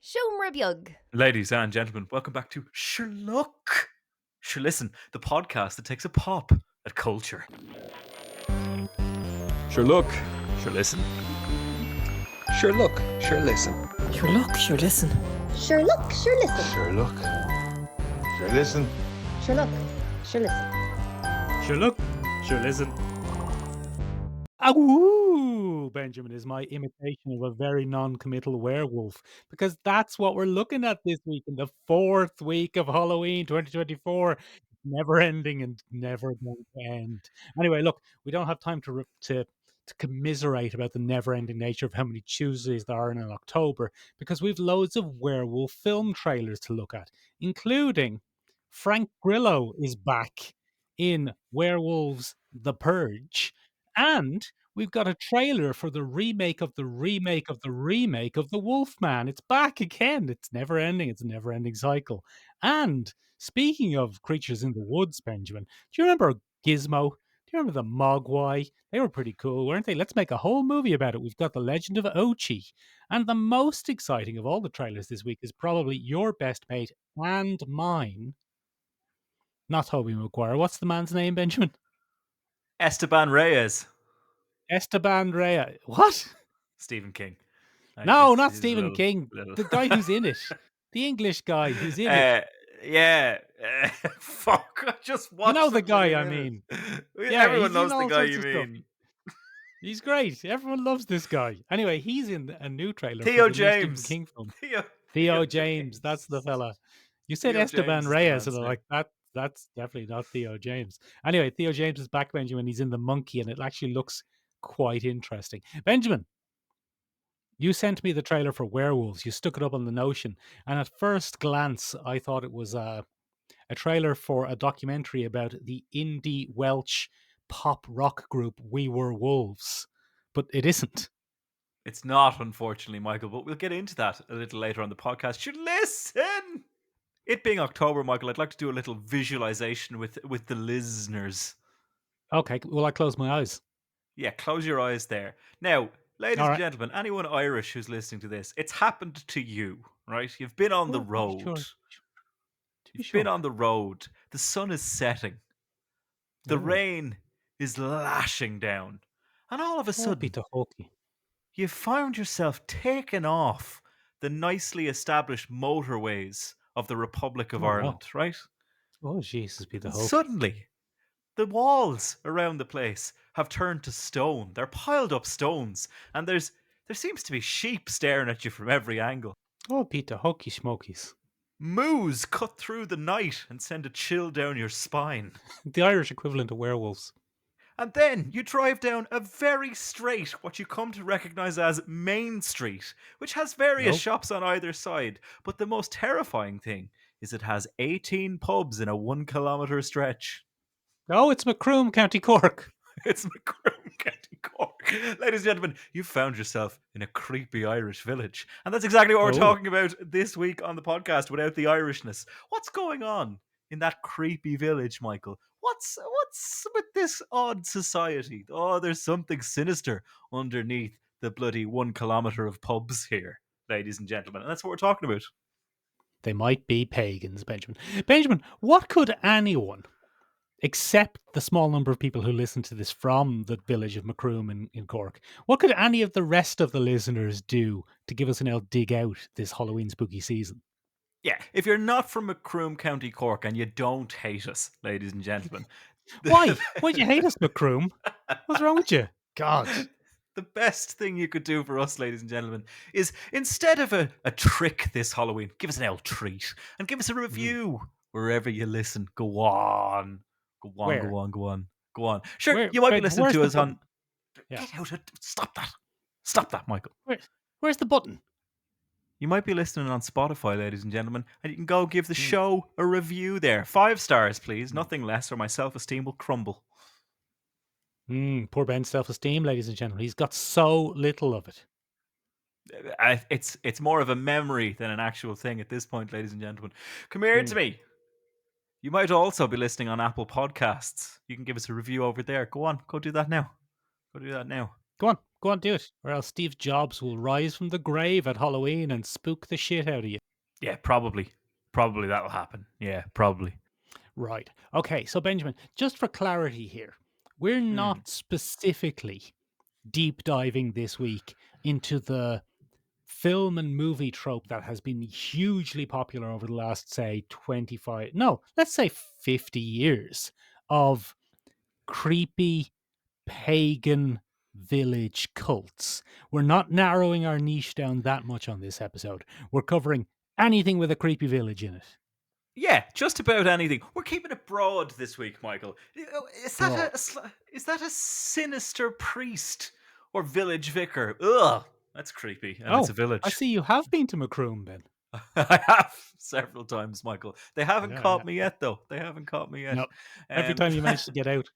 Siomra Biog. Ladies and gentlemen, welcome back to Sherlock. Sure, listen, the podcast that takes a pop at culture. Sure look. Sure, listen. Sure look. Sure listen. Sure look, sure listen. Sure look, sure listen. Sure look. Sure listen. Sure look, sure listen. Sure look, sure listen. Awoo! Benjamin is my imitation of a very non-committal werewolf because that's what we're looking at this week in the fourth week of Halloween 2024. Never ending and never going to end. Anyway, look, we don't have time to commiserate about the never-ending nature of how many Tuesdays there are in October because we've loads of werewolf film trailers to look at, including Frank Grillo is back in Werewolves: The Purge. And we've got a trailer for the remake of the remake of the remake of The Wolfman. It's back again. It's never ending. It's a never ending cycle. And speaking of creatures in the woods, Benjamin, do you remember Gizmo? Do you remember the Mogwai? They were pretty cool, weren't they? Let's make a whole movie about it. We've got The Legend of Ochi. And the most exciting of all the trailers this week is probably your best mate and mine. Not Tobey Maguire. What's the man's name, Benjamin? Esteban Reyes. Esteban Reyes. What? Stephen King. No, not Stephen little, King. little... The guy who's in it. The English guy who's in it. Yeah. Fuck. I just watched You know the guy I mean. Yeah, everyone knows the guy you mean. He's great. Everyone loves this guy. Anyway, he's in a new trailer. Theo for the James. Stephen King film. Theo James. That's the fella. You said Theo Esteban James Reyes, and is I'm the like, that's definitely not Theo James. Anyway, Theo James is back, Benjamin. He's in The Monkey, and it actually looks quite interesting. Benjamin, you sent me the trailer for Werewolves. You stuck it up on the Notion, and at first glance, I thought it was a trailer for a documentary about the indie Welsh pop rock group We Were Wolves, but it isn't. It's not, unfortunately, Michael, but we'll get into that a little later on the podcast. Should listen! It being October, Michael, I'd like to do a little visualization with the listeners. Okay, will I close my eyes? Yeah, close your eyes there. Now, ladies and gentlemen, anyone Irish who's listening to this, it's happened to you, right? You've been on the road. Sure. You've been on the road. The sun is setting. The rain is lashing down. And all of a sudden, you found yourself taken off the nicely established motorways of the Republic of Ireland, right? Oh, Jesus, be the hope. Suddenly, the walls around the place have turned to stone. They're piled up stones, and there seems to be sheep staring at you from every angle. Oh, Peter, hokey smokies. Moos cut through the night and send a chill down your spine. The Irish equivalent of werewolves. And then you drive down a very straight, what you come to recognise as Main Street, which has various shops on either side. But the most terrifying thing is it has 18 pubs in a 1 kilometre stretch. Oh, it's Macroom, County Cork. It's Macroom, County Cork. Ladies and gentlemen, you've found yourself in a creepy Irish village. And that's exactly what we're talking about this week on the podcast without the Irishness. What's going on in that creepy village, Michael? What's with this odd society? Oh, there's something sinister underneath the bloody 1 kilometre of pubs here, ladies and gentlemen. And that's what we're talking about. They might be pagans, Benjamin. Benjamin, what could anyone, except the small number of people who listen to this from the village of Macroom in Cork, what could any of the rest of the listeners do to give us an old dig out this Halloween spooky season? Yeah, if you're not from Macroom, County Cork, and you don't hate us, ladies and gentlemen. Why? Why'd you hate us, Macroom? What's wrong with you? God. The best thing you could do for us, ladies and gentlemen, is instead of a trick this Halloween, give us an old treat and give us a review wherever you listen. Go on. Go on, Where? go on, go on, go on. Sure, you might be listening to us on... Yeah. Get out of... Stop that. Stop that, Michael. Where's the button? You might be listening on Spotify, ladies and gentlemen, and you can go give the show a review there. 5 stars, please. Nothing less, or my self-esteem will crumble. Poor Ben's self-esteem, ladies and gentlemen. He's got so little of it. It's more of a memory than an actual thing at this point, ladies and gentlemen. Come here to me. You might also be listening on Apple Podcasts. You can give us a review over there. Go on, go do that now. Go do that now. Go on, do it, or else Steve Jobs will rise from the grave at Halloween and spook the shit out of you. Yeah, probably. Probably that'll happen. Yeah, probably. Right. Okay, so Benjamin, just for clarity here, we're Hmm. not specifically deep diving this week into the film and movie trope that has been hugely popular over the last, say, 25, no, let's say 50 years of creepy pagan village cults. We're not narrowing our niche down that much on this episode. We're covering anything with a creepy village in it. Yeah, just about anything. We're keeping it broad this week, Michael. Is that Broad. is that a sinister priest or village vicar? Ugh, that's creepy, and it's a Oh, I village. see you have been to Macroom, Ben. I have several times, Michael. They haven't Yeah, caught me yet, though. They haven't caught me yet. no. Every time you manage to get out,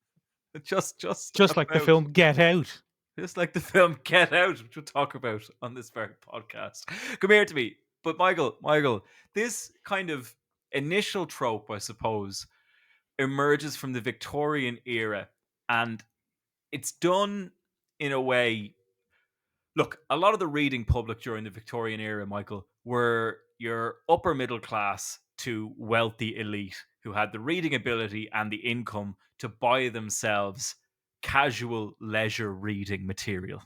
just just like the about. film Get Out. Just like the film Get Out, which we'll talk about on this very podcast. Come here to me. But Michael, this kind of initial trope, I suppose, emerges from the Victorian era, and it's done in a way. Look, a lot of the reading public during the Victorian era, Michael, were your upper middle class to wealthy elite who had the reading ability and the income to buy themselves casual leisure reading material.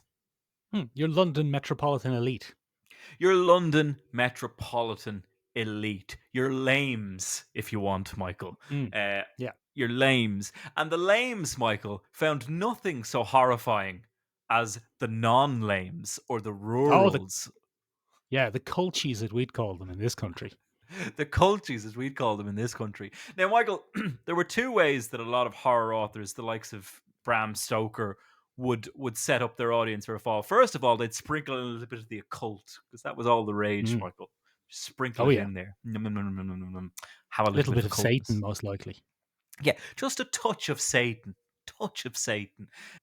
Your London metropolitan elite. Your London metropolitan elite. Your lames, if you want, Michael. Mm, Uh, yeah. your lames. And the lames, Michael, found nothing so horrifying as the non-lames or the Oh, rurals. the culchies that we'd call them in this country. The culties, as we'd call them in this country. Now, Michael, there were two ways that a lot of horror authors, the likes of Bram Stoker, would set up their audience for a fall. First of all, they'd sprinkle in a little bit of the occult because that was all the rage, Mm. Michael. Sprinkle Oh, it yeah. in there. Num, num, num, num, num, num, num. Have a A little little bit bit of of Satan, occultness. most likely. Yeah, just a touch of Satan,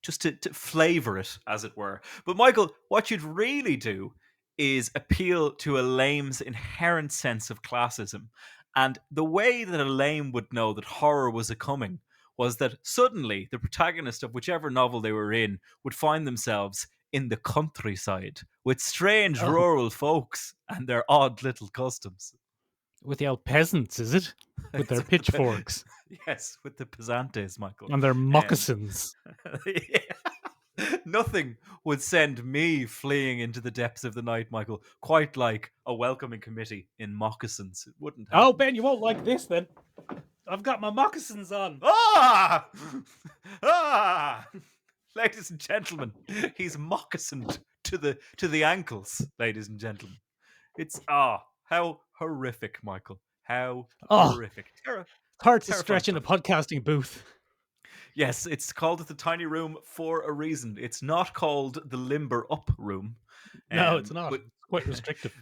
just to flavor it, as it were. But Michael, what you'd really do is appeal to a lame's inherent sense of classism. And the way that a lame would know that horror was a coming was that suddenly the protagonist of whichever novel they were in would find themselves in the countryside with strange Oh, rural folks and their odd little customs. with the old peasants, is it? With their pitchforks Yes, with the pesantes, Michael. and their Um, moccasins. yeah. Nothing would send me fleeing into the depths of the night, Michael, quite like a welcoming committee in moccasins. It wouldn't Oh, happen. Ben, you won't like this then. I've got my moccasins on. Ah! Ah! Ladies and gentlemen, he's moccasined to the ankles, ladies and gentlemen. It's how horrific, Michael. How Oh, horrific. hard to Terrifying stretch in a stuff. podcasting booth. Yes, it's called the tiny room for a reason. It's not called the limber up room. No, it's not. But It's quite restrictive.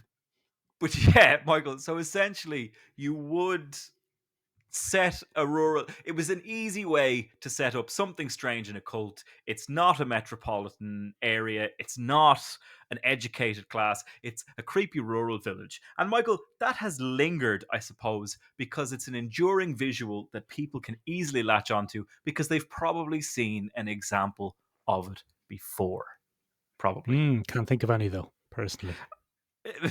but yeah, Michael. So essentially, you would set a rural. It was an easy way to set up something strange in a cult. It's not a metropolitan area. It's not an educated class. It's a creepy rural village. And Michael, that has lingered, I suppose, because it's an enduring visual that people can easily latch onto because they've probably seen an example of it before. Probably. Can't think of any though, personally.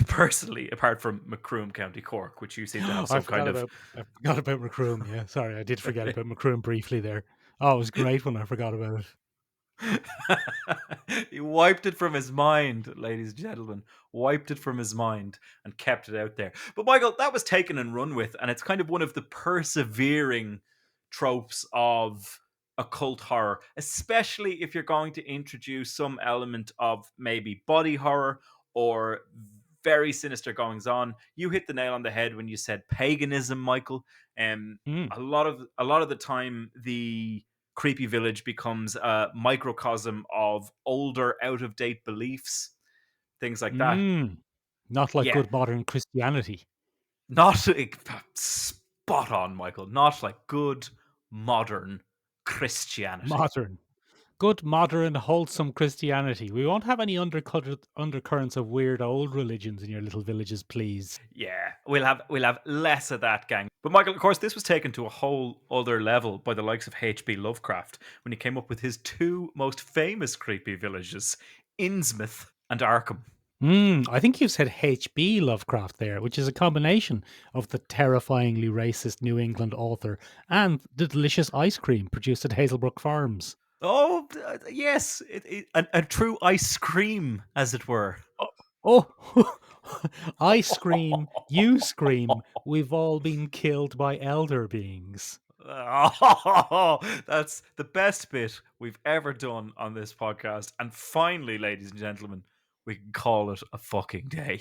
Personally, apart from Macroom, County Cork, which you seem to have some kind of. I forgot about Macroom. Yeah, sorry, I did forget about Macroom briefly there. Oh, it was great when I forgot about it. He wiped it from his mind, ladies and gentlemen. Wiped it from his mind and kept it out there. But Michael, that was taken and run with, and it's kind of one of the persevering tropes of occult horror, especially if you're going to introduce some element of maybe body horror or very sinister goings on. You hit the nail on the head when you said paganism, Michael. Mm. A lot of the time, the creepy village becomes a microcosm of older, out of date beliefs, things like that. Not like Yeah, good modern Christianity. not spot on, Michael. Not like good modern Christianity. Modern. Good, modern, wholesome Christianity. We won't have any undercurrents of weird old religions in your little villages, please. Yeah, we'll have less of that, gang. But Michael, of course, this was taken to a whole other level by the likes of H.P. Lovecraft when he came up with his two most famous creepy villages, Innsmouth and Arkham. I think you said H.B. Lovecraft there, which is a combination of the terrifyingly racist New England author and the delicious ice cream produced at Hazelbrook Farms. Oh, yes, a true ice cream, as it were. Oh, I scream, you scream, we've all been killed by elder beings. Oh, that's the best bit we've ever done on this podcast. And finally, ladies and gentlemen, we can call it a fucking day.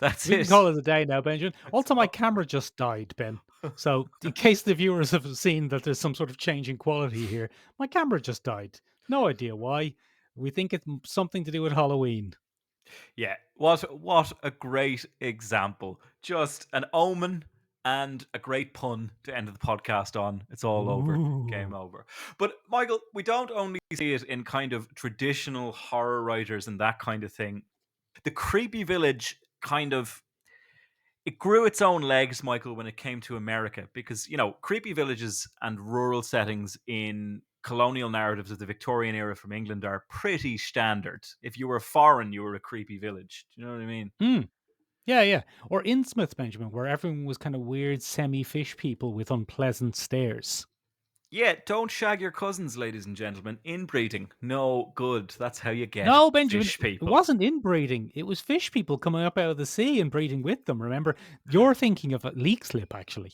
That's We it. can call it a day now, Benjamin. Also, my camera just died, Ben. So, in case the viewers have seen that there's some sort of change in quality here, my camera just died. No idea why. We think it's something to do with Halloween. Yeah, what a great example. Just an omen and a great pun to end the podcast on. It's all over. Game Ooh. over. But Michael, we don't only see it in kind of traditional horror writers and that kind of thing. The creepy village kind of it grew its own legs, Michael, when it came to America, because creepy villages and rural settings in colonial narratives of the Victorian era from England are pretty standard. If you were foreign, you were a creepy village. Do you know what I mean? Yeah, yeah. Or Innsmouth, Benjamin, where everyone was kind of weird semi-fish people with unpleasant stares. Yeah, don't shag your cousins, ladies and gentlemen. Inbreeding, no good. That's how you get No, Benjamin, fish it people. wasn't inbreeding. It was fish people coming up out of the sea and breeding with them. Remember, you're thinking of a leak slip, actually.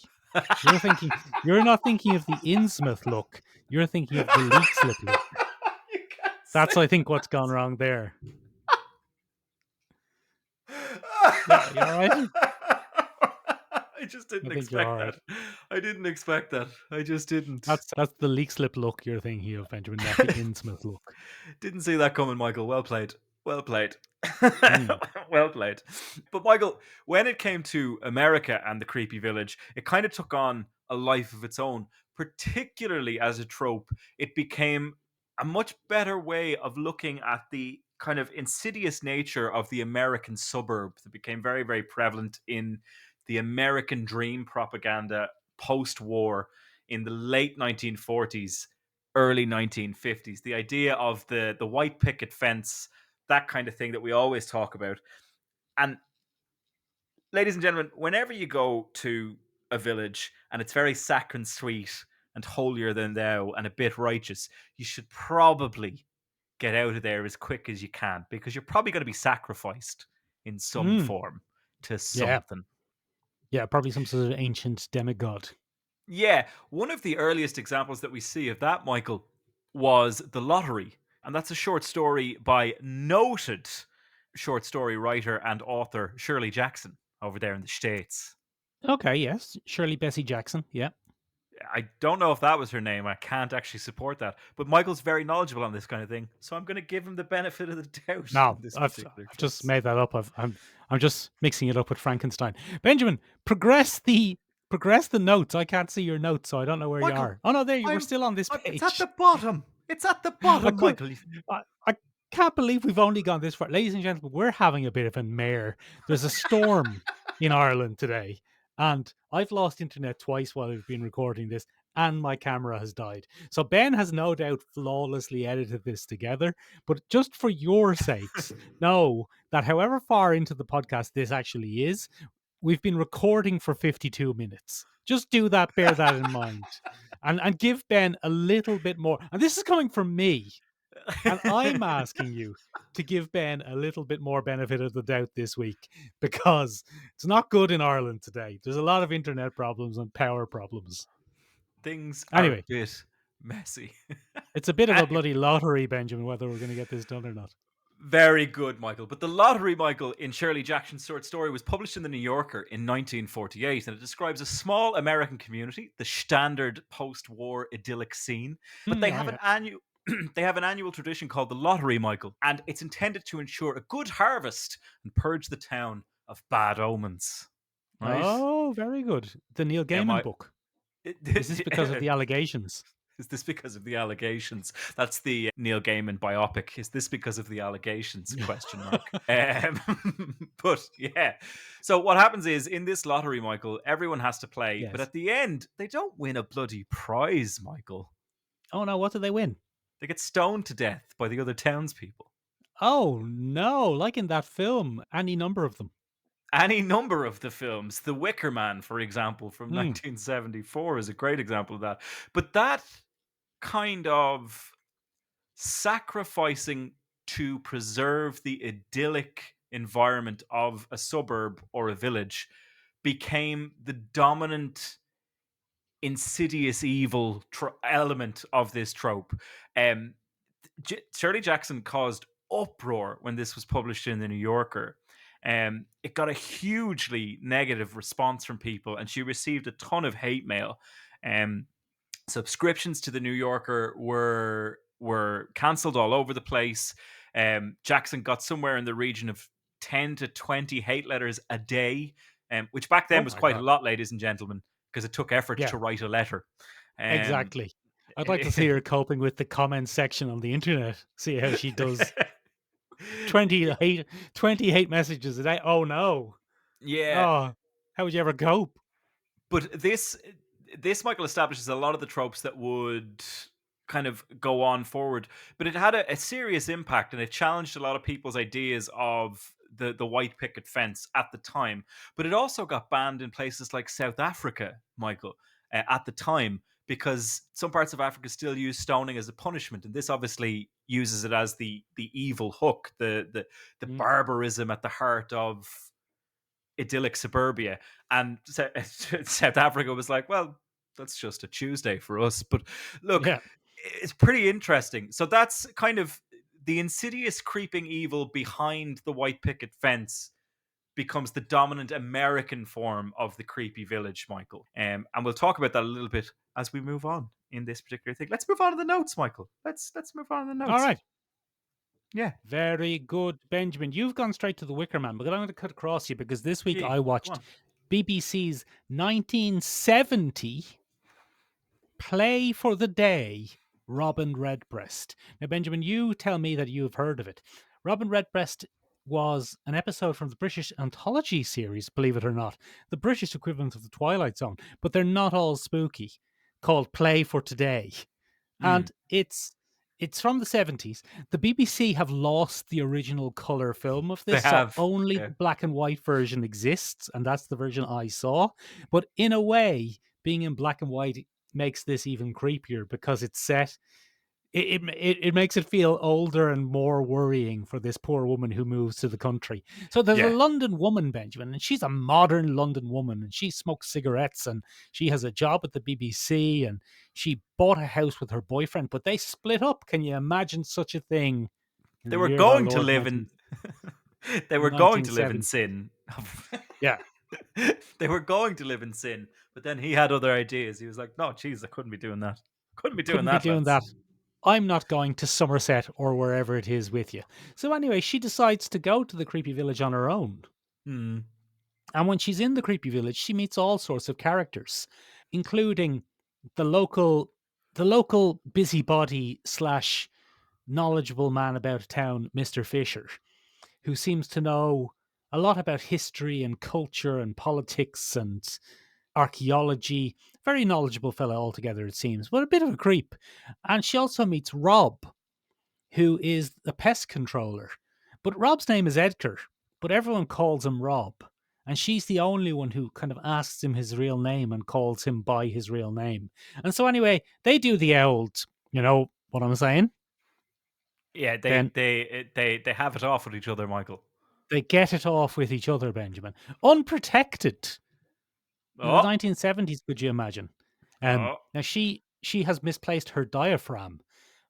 You're not thinking of the Innsmouth look. You're thinking of the leak slip look. You can't That's, say I think, what's gone wrong there. Yeah, you all right? I just didn't I think you're all expect right. that. I didn't expect that. I just didn't. That's the leak slip look you're thinking of, Benjamin, not the Innsmouth look. Didn't see that coming, Michael. Well played. Well played. Mm. Well played. But Michael, when it came to America and the creepy village, it kind of took on a life of its own, particularly as a trope. It became a much better way of looking at the kind of insidious nature of the American suburb that became very, very prevalent in the American dream propaganda post-war in the late 1940s, early 1950s. The idea of the white picket fence, that kind of thing that we always talk about. And ladies and gentlemen, whenever you go to a village and it's very saccharine sweet and holier than thou and a bit righteous, you should probably get out of there as quick as you can, because you're probably going to be sacrificed in some Mm. form to Yeah. something. Yeah, probably some sort of ancient demigod. Yeah, one of the earliest examples that we see of that, Michael, was The Lottery. And that's a short story by noted short story writer and author Shirley Jackson over there in the States. Okay, yes. Shirley Bessie Jackson, yeah. I don't know if that was her name. I can't actually support that. But Michael's very knowledgeable on this kind of thing, so I'm going to give him the benefit of the doubt No, in this I've particular just case. made that up. I'm just mixing it up with Frankenstein. Benjamin, progress the notes. I can't see your notes, so I don't know where you Michael, are. Oh no, there you were I'm, still on this it's at page. the bottom. It's at the I bottom, could Michael. I can't believe we've only gone this far. Ladies and gentlemen, we're having a bit of a mare. There's a storm in Ireland today, and I've lost internet twice while we've been recording this, and my camera has died. So Ben has no doubt flawlessly edited this together, but just for your sakes, know that however far into the podcast this actually is, we've been recording for 52 minutes. Just do that, bear that in mind. And give Ben a little bit more. And this is coming from me. And I'm asking you to give Ben a little bit more benefit of the doubt this week, because it's not good in Ireland today. There's a lot of internet problems and power problems. Things are a Anyway, bit messy. it's a bit of a bloody lottery, Benjamin, whether we're going to get this done or not. Very good, Michael. But The Lottery, Michael, in Shirley Jackson's short story, was published in the New Yorker in 1948, and it describes a small American community, the standard post-war idyllic scene. But they Yeah, have yeah. an annual they have an annual tradition called the Lottery, Michael, and it's intended to ensure a good harvest and purge the town of bad omens. Right? Oh, very good. The Neil Yeah, Gaiman book. Is this because of the allegations? Is this because of the allegations? That's the Neil Gaiman biopic. Is this because of the allegations? Question mark. But yeah. So what happens is in this lottery, Michael, everyone has to play, but Yes. at the end, they don't win a bloody prize, Michael. Oh no, what do they win? They get stoned to death by the other townspeople. Oh no, like in that film, any number of them. Any number of the films. The Wicker Man, for example, from Hmm. 1974 is a great example of that. But that kind of sacrificing to preserve the idyllic environment of a suburb or a village became the dominant insidious evil element of this trope. Um, Shirley Jackson caused uproar when this was published in the New Yorker. It got a hugely negative response from people, and she received a ton of hate mail. Subscriptions to the New Yorker were cancelled all over the place. Jackson got somewhere in the region of 10 to 20 hate letters a day, which back then Oh was my quite a god. lot, ladies and gentlemen, because it took effort Yeah, to write a letter. Um, exactly. I'd like to see her coping with the comment section on the internet. See how she does. 20 hate messages a day. Oh no. yeah, Oh, how would you ever cope? but this Michael establishes a lot of the tropes that would kind of go on forward, but it had a serious impact, and it challenged a lot of people's ideas of the white picket fence at the time. But it also got banned in places like South Africa, Michael, at the time, because some parts of Africa still use stoning as a punishment, and this obviously uses it as the evil hook, the Mm. barbarism at the heart of idyllic suburbia. And South Africa was like, well, that's just a Tuesday for us. But look, Yeah. it's pretty interesting. So that's kind of the insidious creeping evil behind the white picket fence becomes the dominant American form of the creepy village, Michael. And we'll talk about that a little bit as we move on in this particular thing. Let's move on to the notes, Michael. Let's move on to the All notes. right. Yeah. Very good, Benjamin. You've gone straight to the Wicker Man, but I'm going to cut across you because this week Gee, I go watched on. BBC's 1970 Play for the Day, Robin Redbreast. Now, Benjamin, you tell me that you've heard of it. Robin Redbreast was an episode from the British Anthology series, believe it or not, the British equivalent of the Twilight Zone, but they're not all spooky, called Play for Today. Mm, And it's from the 70s. The BBC have lost the original color film of they this, so have. only Yeah. the black and white version exists, and that's the version I saw. But in a way, being in black and white makes this even creepier because it's set. It makes it feel older and more worrying for this poor woman who moves to the country. So there's a Yeah. London woman, Benjamin, and she's a modern London woman, and she smokes cigarettes, and she has a job at the BBC, and she bought a house with her boyfriend, but they split up. Can you imagine such a thing in They the were year of our going to Lord live in 19, they were going to live in 1970? sin. Yeah, They were going to live in sin, but then he had other ideas. He was like, "No, jeez, I couldn't be doing that. Couldn't be doing couldn't be that, doing lads." that. I'm not going to Somerset or wherever it is with you. So anyway, she decides to go to the creepy village on her own. Hmm. And when she's in the creepy village, she meets all sorts of characters, including the local busybody slash knowledgeable man about town, Mr. Fisher, who seems to know a lot about history and culture and politics and archaeology. Very knowledgeable fellow altogether, it seems, but a bit of a creep. And she also meets Rob, who is the pest controller. But Rob's name is Edgar, but everyone calls him Rob. And she's the only one who kind of asks him his real name and calls him by his real name. And so, anyway, they do the old, you know what I'm saying? Yeah, Then they have it off with each other, Michael. they get it off with each other, Benjamin. Unprotected. In the Oh, 1970s, could you imagine? oh, Now, she has misplaced her diaphragm,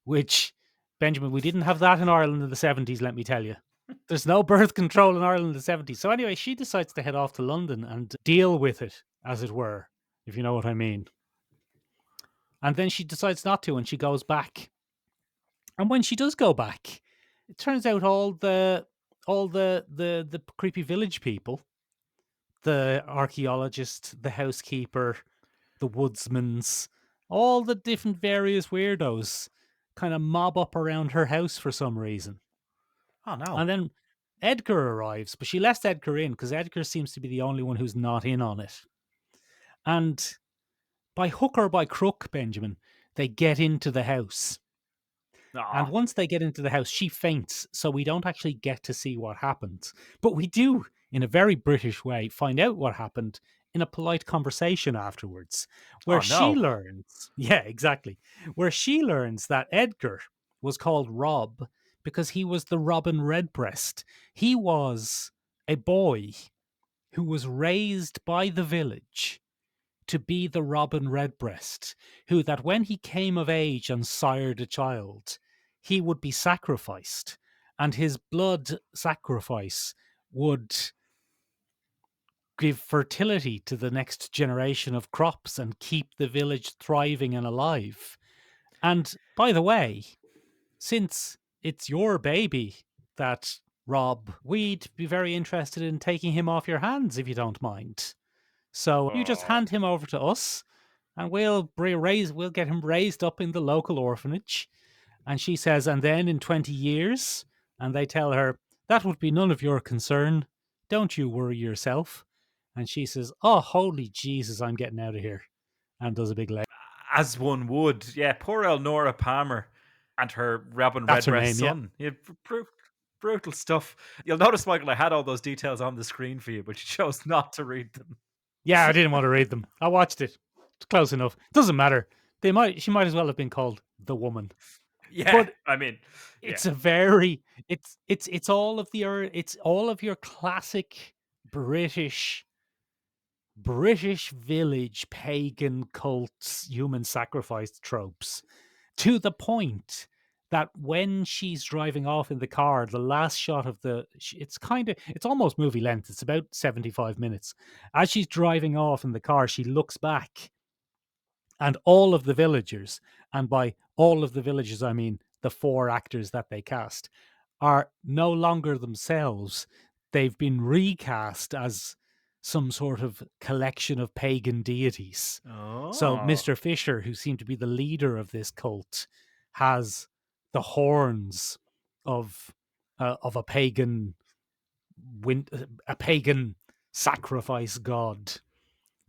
which, Benjamin, we didn't have that in Ireland in the 70s, let me tell you. There's no birth control in Ireland in the 70s. So anyway, she decides to head off to London and deal with it, as it were, if you know what I mean. And then she decides not to, and she goes back. And when she does go back, it turns out all the creepy village people, the archaeologist, the housekeeper, the woodsmans, all the different various weirdos kind of mob up around her house for some reason. Oh no. And then Edgar arrives, but she lets Edgar in because Edgar seems to be the only one who's not in on it. And by hook or by crook, Benjamin, they get into the house. And Aw. once they get into the house, she faints. So we don't actually get to see what happens. But we do, in a very British way, find out what happened in a polite conversation afterwards, where Oh she no. learns, yeah, exactly, where she learns that Edgar was called Rob because he was the Robin Redbreast. He was a boy who was raised by the village to be the Robin Redbreast, who that when he came of age and sired a child, he would be sacrificed, and his blood sacrifice would give fertility to the next generation of crops and keep the village thriving and alive. And by the way, since it's your baby that Rob, we'd be very interested in taking him off your hands if you don't mind. So you just Oh. hand him over to us and we'll get him raised up in the local orphanage. And she says, and then in 20 years, and they tell her, that would be none of your concern. Don't you worry yourself. And she says, oh, holy Jesus, I'm getting out of here. And does a big leg. As one would. Yeah, poor Elnora Palmer and her Robin That's her Redbreast name, yeah. son. Yeah, brutal stuff. You'll notice, Michael, I had all those details on the screen for you, but you chose not to read them. Yeah, I didn't want to read them. I watched it. It's close enough. Doesn't matter. She might as well have been called the woman. Yeah, But I mean, it's a very it's all of it's all of your classic British village pagan cults, human sacrifice tropes, to the point that when she's driving off in the car, the last shot of it's almost movie length. It's about 75 minutes. As she's driving off in the car, she looks back and all of the villagers, and by all of the villagers, I mean the 4 actors that they cast, are no longer themselves. They've been recast as some sort of collection of pagan deities. So oh. Mr. Fisher, who seemed to be the leader of this cult, has the horns of a pagan a pagan sacrifice god,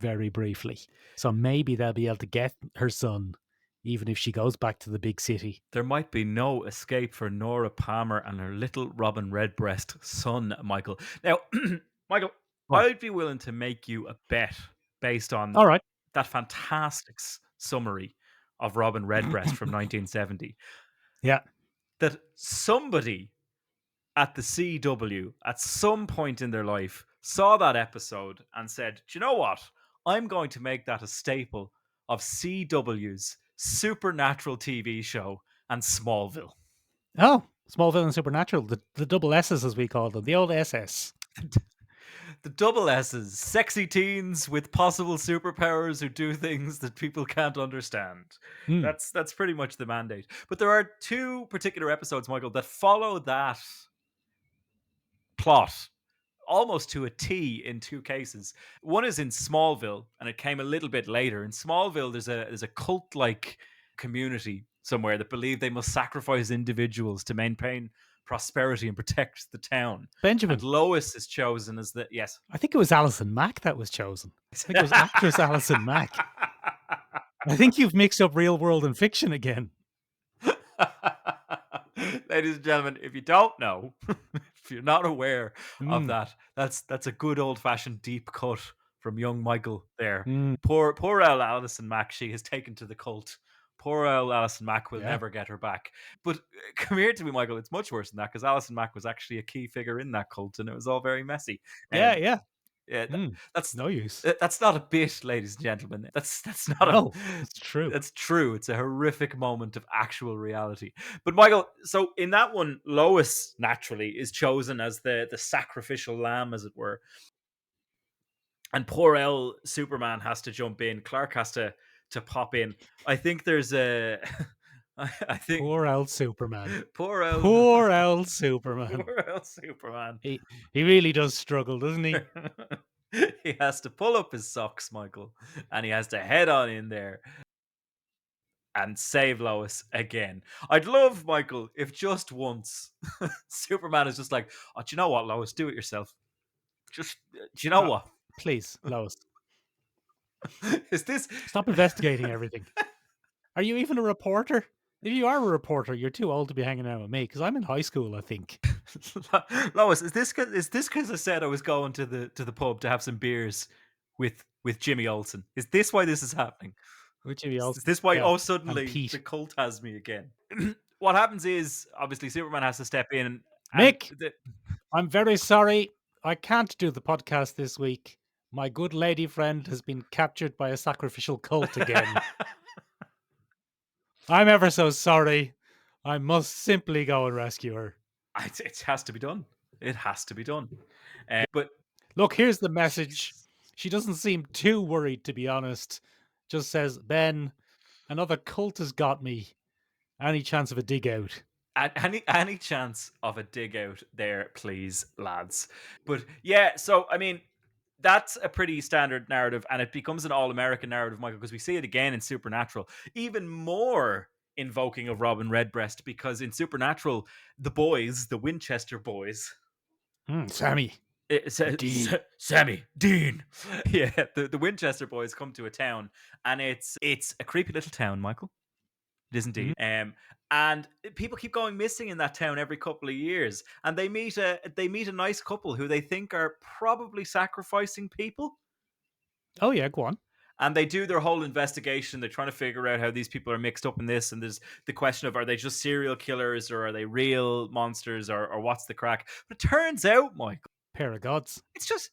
very briefly. So maybe they'll be able to get her son, even if she goes back to the big city. There might be no escape for Nora Palmer and her little Robin Redbreast son, Michael. Now, Michael, Right. I'd be willing to make you a bet based on All right. that fantastic summary of Robin Redbreast from 1970 Yeah. that somebody at the CW at some point in their life saw that episode and said, do you know what? I'm going to make that a staple of CW's supernatural TV show and Smallville. Oh, Smallville and Supernatural, the double S's as we call them, the old SS. The double S's, sexy teens with possible superpowers who do things that people can't understand. Hmm. That's pretty much the mandate. But there are 2 particular episodes, Michael, that follow that plot almost to a T in 2 cases. One is in Smallville, and it came a little bit later. In Smallville, there's a cult-like community somewhere that believe they must sacrifice individuals to maintain prosperity and protect the town. Benjamin. And Lois is chosen as the yes. I think it was Alison Mack that was chosen. I think it was actress Alison Mack. I think you've mixed up real world and fiction again. Ladies and gentlemen, if you don't know, if you're not aware of that, that's a good old fashioned deep cut from young Michael there. Poor old Alison Mack, she has taken to the cult. Poor old Alison Mack will never get her back. But come here to me, Michael. It's much worse than that because Alison Mack was actually a key figure in that cult, and it was all very messy. Yeah. That's no use. That's not a bit, ladies and gentlemen. That's not no, it's true. That's true. It's a horrific moment of actual reality. But Michael, so in that one, Lois naturally is chosen as the sacrificial lamb, as it were. And poor L Superman has to jump in. Clark has to pop in. I think there's a I think poor old Superman. Poor old Superman. Poor old Superman. He really does struggle, doesn't he? He has to pull up his socks, Michael, and he has to head on in there. and save Lois again. I'd love, Michael, if just once Superman is just like, oh, do you know what, Lois? Do it yourself. Just, do you know what? Please, Lois, Is this stop investigating everything. Are you even a reporter? If you are a reporter, you're too old to be hanging out with me because I'm in high school, I think. Lois? Is this because I said I was going to the pub to have some beers with Jimmy Olsen? Is this why this is happening? Which of you else? Is this why Yeah, and suddenly Pete. the cult has me again? What happens is obviously Superman has to step in. Mick, I'm very sorry. I can't do the podcast this week. My good lady friend has been captured by a sacrificial cult again. I'm ever so sorry. I must simply go and rescue her. It has to be done. It has to be done. But Look, here's the message. She doesn't seem too worried, to be honest. Just says, Ben, another cult has got me. Any chance of a dig out? any chance of a dig out there, please, lads. But yeah, so I mean, that's a pretty standard narrative, and it becomes an all-American narrative, Michael, because we see it again in Supernatural. Even more invoking of Robin Redbreast, because in Supernatural, the boys, the Winchester boys, Sammy. Dean. Sammy, Dean. Yeah, the Winchester boys come to a town, and it's a creepy little town, Michael. It is indeed. And people keep going missing in that town every couple of years, and they meet a nice couple who they think are probably sacrificing people. Oh yeah, go on. And they do their whole investigation. They're trying to figure out how these people are mixed up in this. And there's the question of, are they just serial killers, or are they real monsters, or what's the crack? But it turns out, Michael, Pair of gods. it's just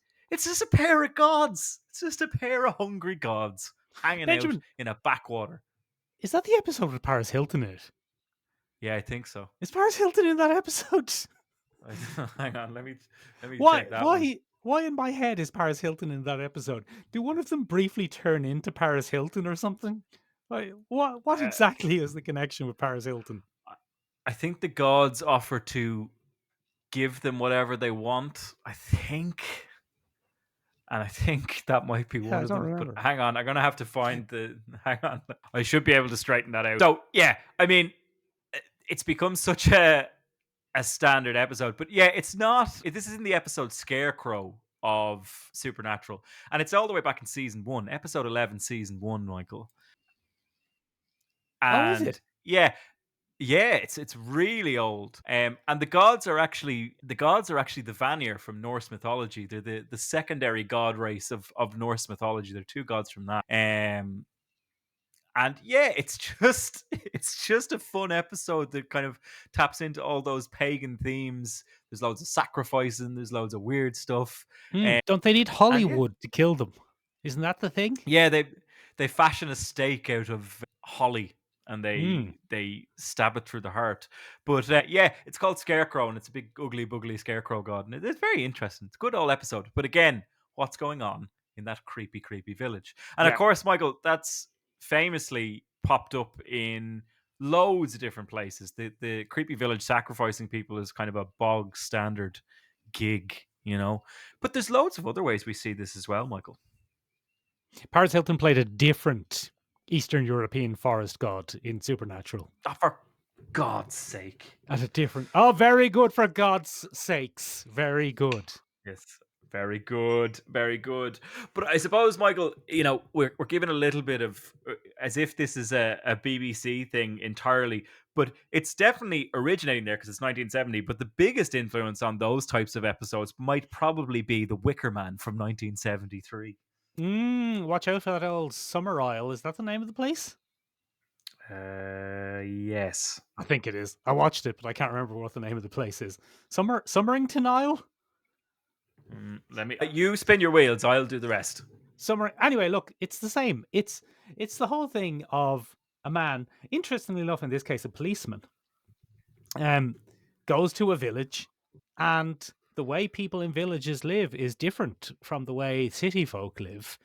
a pair of gods. It's just a pair of hungry gods hanging Benjamin, out in a backwater. is that the episode with Paris Hilton in it? Yeah, I think so. Is Paris Hilton in that episode? Hang on, let me Why? check that one. Why in my head is Paris Hilton in that episode? Do one of them briefly turn into Paris Hilton or something? What exactly is the connection with Paris Hilton? I think the gods offer to give them whatever they want, I think. And I think that might be one of them. remember. But hang on, I'm going to have to find hang on. I should be able to straighten that out. So, yeah, I mean, it's become such a standard episode. But yeah, it's not. This is in the episode Scarecrow of Supernatural. And it's all the way back in season 1, episode 11, season 1, Michael. Oh, is it? Yeah. Yeah, it's really old. And the gods are actually the Vanir from Norse mythology. They're the secondary god race of Norse mythology. They're two gods from that. And yeah, it's just a fun episode that kind of taps into all those pagan themes. There's loads of sacrificing, there's loads of weird stuff. Don't they need Hollywood to kill them? Isn't that the thing? Yeah, they fashion a stake out of holly, and they stab it through the heart. But yeah, it's called Scarecrow, and it's a big ugly buggly scarecrow god, and it's very interesting. It's a good old episode. But again, what's going on in that creepy village? And of course, Michael, that's famously popped up in loads of different places. The creepy village sacrificing people is kind of a bog standard gig, you know. But there's loads of other ways we see this as well, Michael. Paris Hilton played a different Eastern European forest god in Supernatural. Oh, for God's sake. At a different... Oh, very good, for God's sakes. Very good. Yes, very good, very good. But I suppose, Michael, you know, we're given a little bit of as if this is a BBC thing entirely, but it's definitely originating there because it's 1970. But the biggest influence on those types of episodes might probably be the Wicker Man from 1973. Watch out for that old Summer Isle. Is that the name of the place? Yes. I think it is. I watched it, but I can't remember what the name of the place is. Summerington Isle? You spin your wheels, I'll do the rest. Anyway, look, it's the same. It's the whole thing of a man, interestingly enough, in this case, a policeman, goes to a village, and the way people in villages live is different from the way city folk live.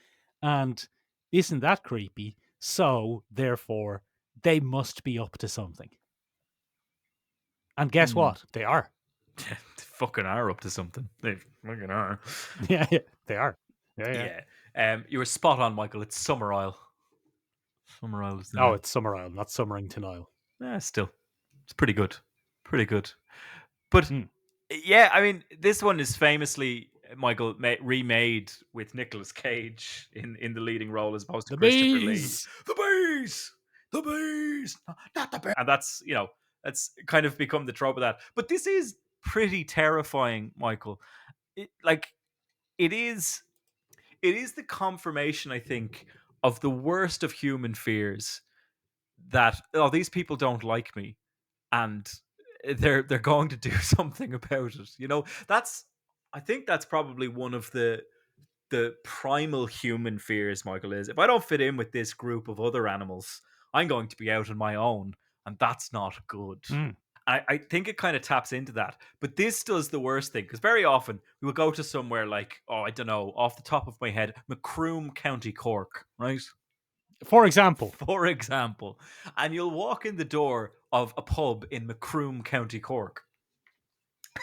And isn't that creepy? So, therefore, they must be up to something. And guess what? They are. They fucking are up to something. They fucking are. Yeah, they are. Yeah. You were spot on, Michael. It's Summer Isle. Summer is the Oh, name. it's Summerisle, not Summerington Isle. Still, it's pretty good. Pretty good. But Hmm. yeah, I mean, this one is famously, Michael, remade with Nicolas Cage in the leading role as opposed to The Christopher Lee. bees. The bees, the bees, not the bear. And that's that's kind of become the trope of that. But this is pretty terrifying, Michael. Like it is, it is the confirmation, I think, of the worst of human fears. That these people don't like me, and they're going to do something about it. That's, I think that's probably one of the primal human fears, Michael, is if I don't fit in with this group of other animals, I'm going to be out on my own, and that's not good. Hmm. I think it kind of taps into that. But this does the worst thing, because very often we will go to somewhere like, oh, I don't know, off the top of my head, Macroom, County Cork, right? For example, For example, and you'll walk in the door of a pub in Macroom, County Cork,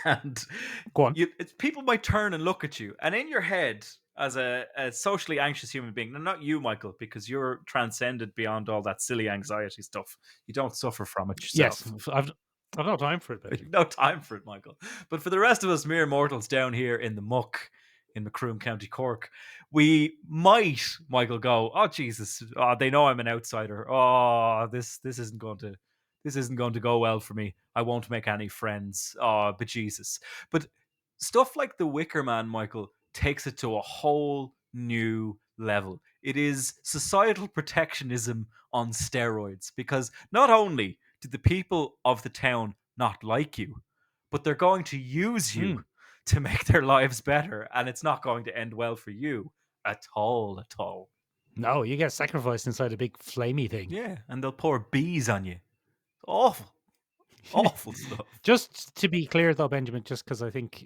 and go on. people might turn and look at you, and in your head, as a socially anxious human being, and not you, Michael, because you're transcended beyond all that silly anxiety stuff. You don't suffer from it Yes, yourself. I've no time for it, Benji. No time for it, Michael. But for the rest of us mere mortals down here in the muck in Macroom, County Cork, we might, Michael, go, oh Jesus, oh, they know I'm an outsider. Oh, this isn't going to go well for me. I won't make any friends. Oh, but Jesus. But stuff like the Wicker Man, Michael, takes it to a whole new level. It is societal protectionism on steroids, because not only do the people of the town not like you, but they're going to use you to make their lives better, and it's not going to end well for you at all, at all. No, you get sacrificed inside a big flamey thing. Yeah, and they'll pour bees on you. Awful, awful stuff. Just to be clear, though, Benjamin, just because I think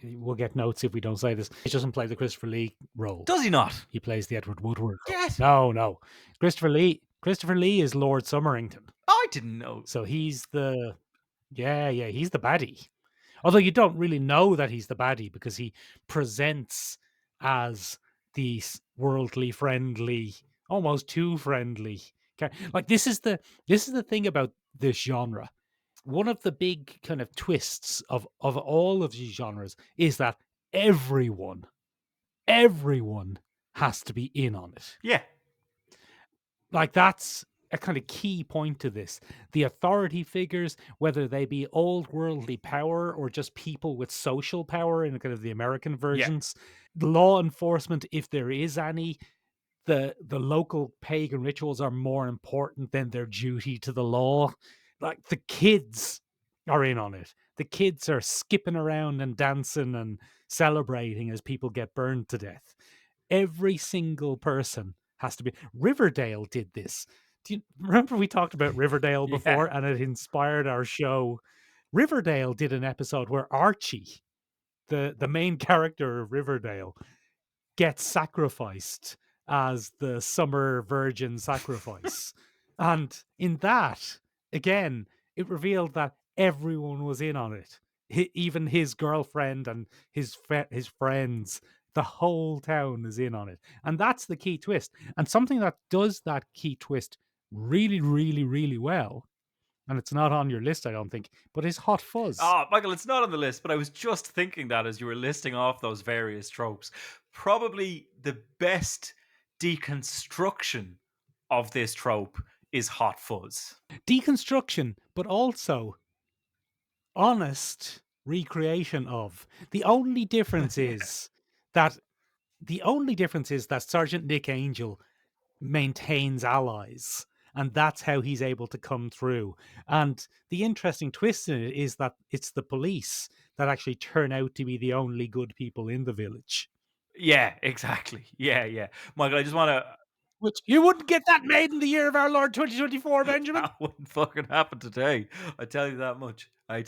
we'll get notes if we don't say this, he doesn't play the Christopher Lee role. Does he not? He plays the Edward Woodward role. Yes. No. Christopher Lee is Lord Summerington. I didn't know. So he's the he's the baddie. Although you don't really know that he's the baddie because he presents as the worldly friendly, almost too friendly. Like this is the thing about this genre. One of the big kind of twists of all of these genres is that everyone has to be in on it. Yeah. Like that's a kind of key point to this. The authority figures, whether they be old worldly power or just people with social power in kind of the American versions, the law enforcement, if there is any, the local pagan rituals are more important than their duty to the law. Like the kids are in on it. The kids are skipping around and dancing and celebrating as people get burned to death. Every single person has to be. Riverdale did this. Do you remember we talked about Riverdale before and it inspired our show? Riverdale did an episode where Archie, the main character of Riverdale, gets sacrificed as the summer virgin sacrifice. And in that, again, it revealed that everyone was in on it. Even his girlfriend and his friends, the whole town is in on it. And that's the key twist. And something that does that key twist really, really, really well, and it's not on your list, I don't think, but is Hot Fuzz. Oh, Michael, it's not on the list, but I was just thinking that as you were listing off those various tropes. Probably the best deconstruction of this trope is Hot Fuzz. Deconstruction, but also honest recreation of. The only difference is that Sergeant Nick Angel maintains allies, and that's how he's able to come through. And the interesting twist in it is that it's the police that actually turn out to be the only good people in the village. Yeah, exactly. Yeah. Michael, I just want to... Which you wouldn't get that made in the year of our Lord 2024, Benjamin. That wouldn't fucking happen today. I tell you that much. I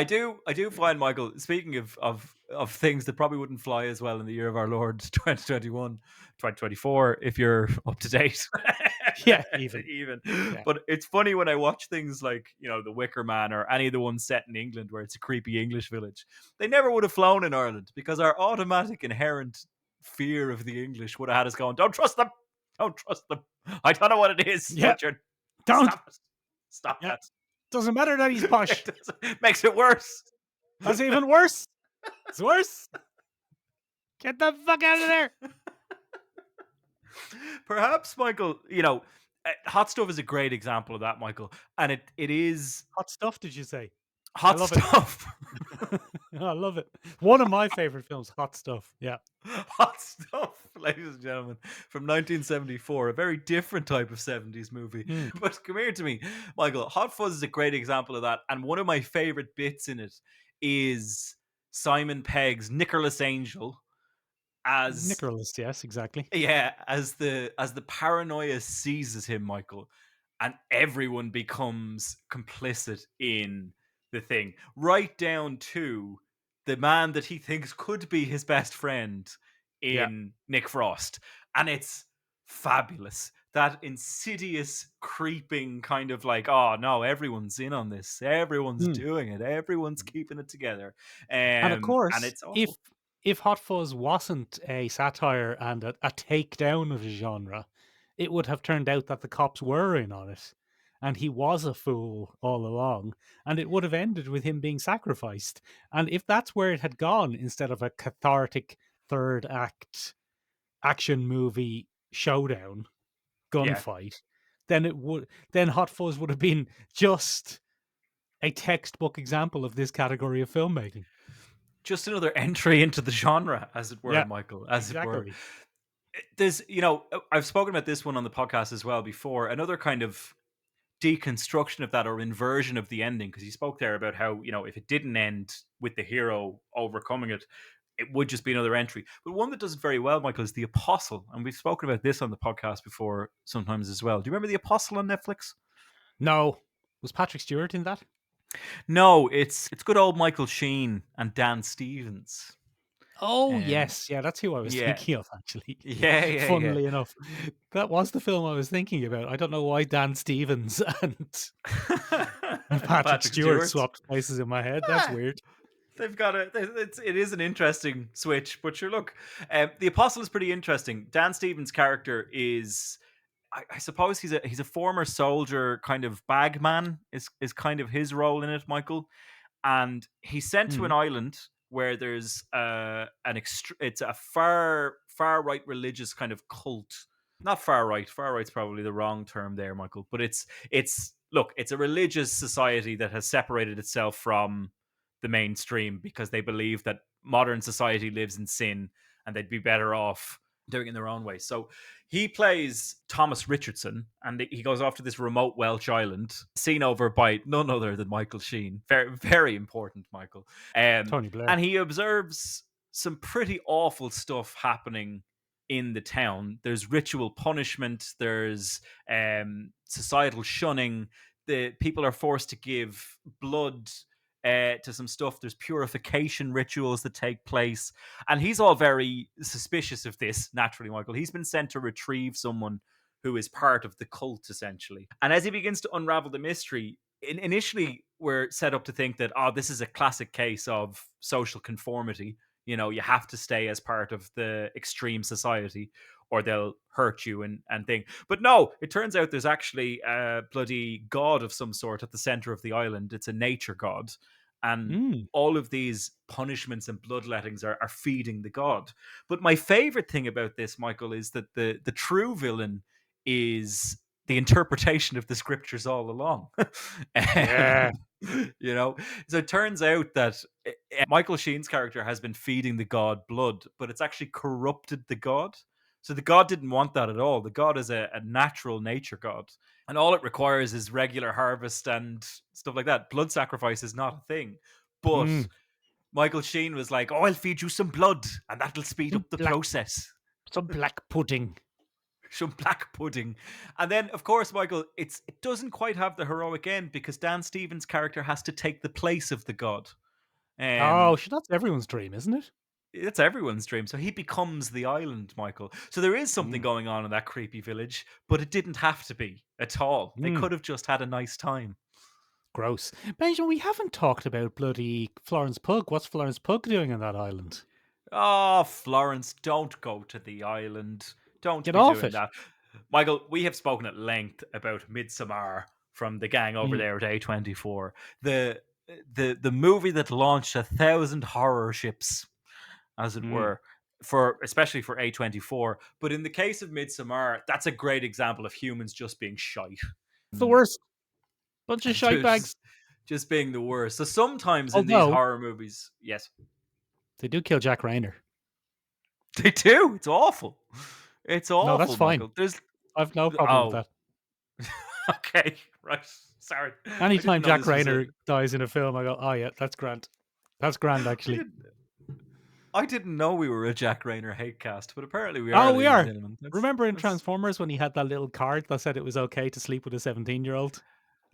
do find, Michael, speaking of things that probably wouldn't fly as well in the year of our Lord 2021, 2024, if you're up to date. Yeah, even. Yeah. But it's funny when I watch things like, the Wicker Man or any of the ones set in England where it's a creepy English village. They never would have flown in Ireland because our automatic inherent fear of the English would have had us going, don't trust them. don't trust them. I don't know what it is, Yeah, but you're don't. stop it. Stop Yeah, that. doesn't matter that he's posh. Makes it worse. That's even worse. It's worse. Get the fuck out of there. Perhaps, Michael, Hot Stuff is a great example of that, Michael. And it is Hot stuff, did you say? hot love it. stuff. I love it. One of my favorite films, Hot Stuff. Yeah. Hot Stuff, ladies and gentlemen, from 1974, a very different type of 70s movie. Mm. But come here to me, Michael. Hot Fuzz is a great example of that. And one of my favorite bits in it is Simon Pegg's Nicholas Angel as Nicholas, yes, exactly. as the paranoia seizes him, Michael, and everyone becomes complicit in the thing, right down to the man that he thinks could be his best friend Yeah. in Nick Frost. And it's fabulous. That insidious, creeping kind of like, oh no, everyone's in on this. Everyone's doing it. Everyone's keeping it together. And of course, And it's awful. if Hot Fuzz wasn't a satire and a takedown of the genre, it would have turned out that the cops were in on it. And he was a fool all along. And it would have ended with him being sacrificed. And if that's where it had gone, instead of a cathartic third act action movie showdown gunfight, then Hot Fuzz would have been just a textbook example of this category of filmmaking. Just another entry into the genre, as it were, Yeah, Michael, as it were. exactly. There's, I've spoken about this one on the podcast as well before. Another kind of deconstruction of that, or inversion of the ending, because you spoke there about how, if it didn't end with the hero overcoming it, it would just be another entry. But one that does it very well, Michael, is The Apostle. And we've spoken about this on the podcast before sometimes as well. Do you remember The Apostle on Netflix? No. Was Patrick Stewart in that? No, it's good old Michael Sheen and Dan Stevens. Oh, yes. Yeah, that's who I was thinking of, actually. Yeah. Funnily enough. That was the film I was thinking about. I don't know why Dan Stevens and Patrick Stewart swapped places in my head. That's weird. They've got it is an interesting switch, but sure, look, The Apostle is pretty interesting. Dan Stevens' character is, I suppose he's a former soldier, kind of bagman is kind of his role in it, Michael. And he's sent to an island where there's it's a far right religious kind of cult. Not far right. Far right's probably the wrong term there, Michael. But it's a religious society that has separated itself from the mainstream because they believe that modern society lives in sin and they'd be better off doing it in their own way. So he plays Thomas Richardson, and he goes off to this remote Welsh island, seen over by none other than Michael Sheen. Very, very important, Michael. Tony Blair. And he observes some pretty awful stuff happening in the town. There's ritual punishment. There's societal shunning. The people are forced to give blood to some stuff. There's purification rituals that take place, and he's all very suspicious of this. Naturally, Michael, he's been sent to retrieve someone who is part of the cult, essentially. And as he begins to unravel the mystery, initially we're set up to think that, this is a classic case of social conformity. You have to stay as part of the extreme society or they'll hurt you and thing. But no, it turns out there's actually a bloody god of some sort at the center of the island. It's a nature god. And all of these punishments and bloodlettings are feeding the god. But my favorite thing about this, Michael, is that the true villain is the interpretation of the scriptures all along. Yeah. So it turns out that Michael Sheen's character has been feeding the god blood, but it's actually corrupted the god. So the god didn't want that at all. The god is a natural nature god. And all it requires is regular harvest and stuff like that. Blood sacrifice is not a thing. But Michael Sheen was like, I'll feed you some blood and that'll speed up the process. Some black pudding. Some black pudding. And then, of course, Michael, it doesn't quite have the heroic end because Dan Stevens' character has to take the place of the god. That's everyone's dream, isn't it? It's everyone's dream. So he becomes the island, Michael. So there is something going on in that creepy village, but it didn't have to be at all. They could have just had a nice time. Gross. Benjamin, we haven't talked about bloody Florence Pugh. What's Florence Pugh doing on that island? Oh, Florence, don't go to the island. Don't get be off doing it. that. Michael, we have spoken at length about Midsommar from the gang over Mm, there at A24. The the movie that launched 1,000 horror ships, as it mm. were, for especially for A24. But in the case of Midsommar, that's a great example of humans just being shite. It's the worst. Bunch of shite bags. just just being the worst. So sometimes in these Although horror movies, yes, they do kill Jack Rayner. they do. It's awful. It's No, that's awful, fine. Michael. There's I've no problem with oh, that. okay, right. Sorry, I didn't Anytime know Jack this was a. Rayner dies in a film, I go, oh yeah, that's grand. That's grand, I actually. didn't. I didn't know we were a Jack Rayner hate cast, but apparently we are, Oh, we ladies and are. gentlemen. Remember in That's Transformers when he had that little card that said it was okay to sleep with a 17-year-old?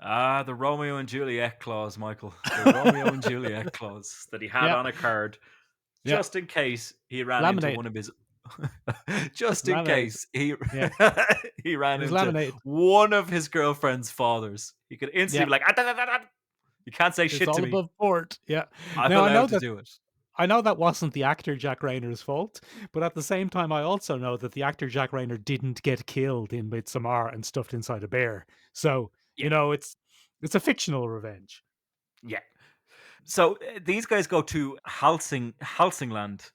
the Romeo and Juliet clause, Michael. The Romeo and Juliet clause that he had Yeah, on a card, yeah. just in case he ran into Laminated. one of his. Just in Laminated. case he Yeah. he ran It was into laminated. one of his girlfriend's fathers, he could instantly Yeah. be like, "Ah, da, da, da, da. You can't say It's shit all to me. above board. Yeah. I'm Now allowed to do it." I know that wasn't the actor Jack Rayner's fault, but at the same time, I also know that the actor Jack Rayner didn't get killed in Midsommar and stuffed inside a bear. So, Yeah, it's a fictional revenge. yeah. So these guys go to Hälsingland,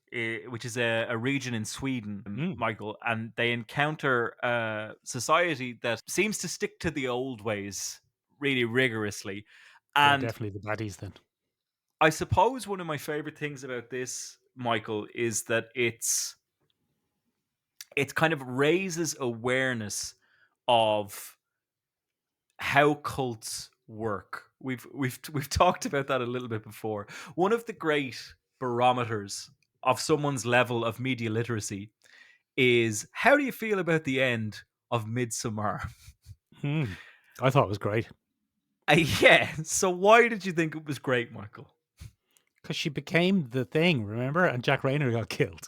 which is a region in Sweden, Mm, Michael, and they encounter a society that seems to stick to the old ways really rigorously. they're And definitely the baddies then. I suppose one of my favorite things about this, Michael, is that it kind of raises awareness of how cults work. We've talked about that a little bit before. One of the great barometers of someone's level of media literacy is how do you feel about the end of Midsommar? Mm, I thought it was great Yeah. So why did you think it was great, Michael? because she became the thing, remember? And Jack Rayner got killed.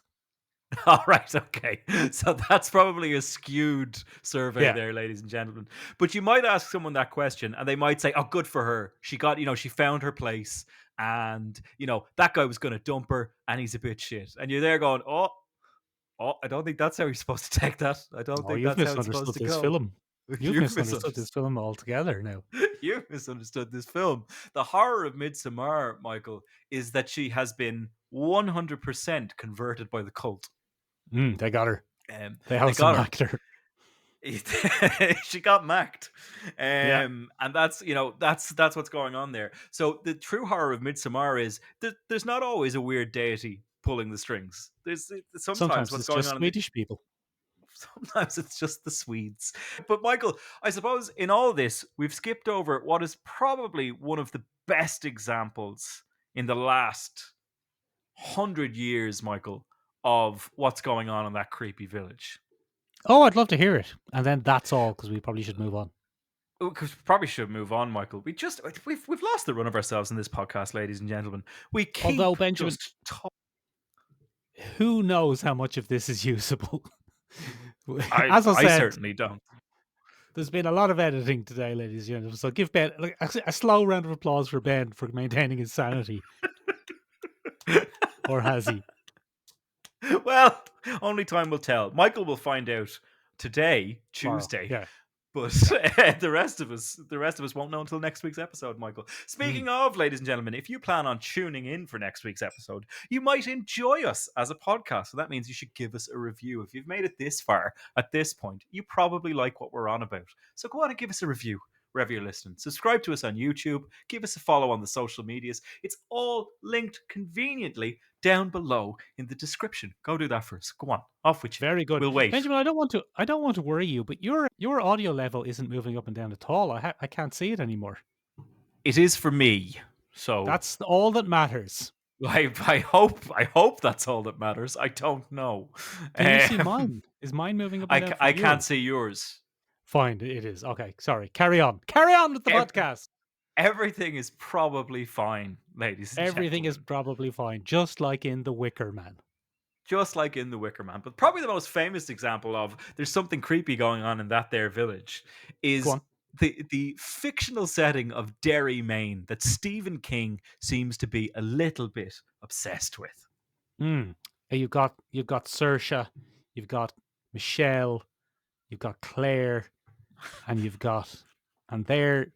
All right, okay. So that's probably a skewed survey Yeah. there, ladies and gentlemen. But you might ask someone that question and they might say, oh, good for her. She got, she found her place and, that guy was going to dump her and he's a bit shit. And you're there going, I don't think that's how you're supposed to take that. I don't Oh, think you've that's how it's supposed misunderstood to this go. film. You've You've misunderstood misunderstood. this film altogether now. You've misunderstood this film. The horror of Midsommar, Michael, is that she has been 100% converted by the cult. They got her. Um, They they have some got her. actor. She got macked, Yeah. and that's what's going on there. So the true horror of Midsommar is there's not always a weird deity pulling the strings. There's sometimes Sometimes what's it's going just on. Swedish people. Sometimes it's just the Swedes. But Michael, I suppose in all this we've skipped over what is probably one of the best examples in the last 100 years, Michael, of what's going on in that creepy village. Oh, I'd love to hear it. And then that's all because we probably should move on. Because we probably should move on, Michael. We've lost the run of ourselves in this podcast, ladies and gentlemen. We keep Although, Benjamin, just who knows how much of this is usable? I As I said, certainly don't. there's been a lot of editing today, ladies and gentlemen. So give Ben a slow round of applause for Ben for maintaining his sanity. Or has he? Well, only time will tell. Michael will find out today, Tomorrow. Tuesday. Yeah. But the rest of us won't know until next week's episode, Michael. Speaking of, ladies and gentlemen, if you plan on tuning in for next week's episode, you might enjoy us as a podcast. So that means you should give us a review. If you've made it this far at this point, you probably like what we're on about. So go on and give us a review wherever you're listening. Subscribe to us on YouTube. Give us a follow on the social medias. It's all linked conveniently down below in the description. Go do that for us. Go on, off with you. Very good. We'll wait. Benjamin, I don't want to worry you, but your audio level isn't moving up and down at all. I can't see it anymore. It is for me. So That's all that matters. I hope that's all that matters. I don't know. Can you see mine? Is mine moving up and down? I can't see yours. Fine, it is. Okay, sorry. Carry on. Carry on with the podcast. Everything is probably fine, ladies and Everything gentlemen. is probably fine, just like in The Wicker Man. Just like in The Wicker Man. But probably the most famous example of there's something creepy going on in that there village is Go on. the fictional setting of Derry, Maine, that Stephen King seems to be a little bit obsessed with. You've got Saoirse, you've got Michelle, you've got Claire, and they're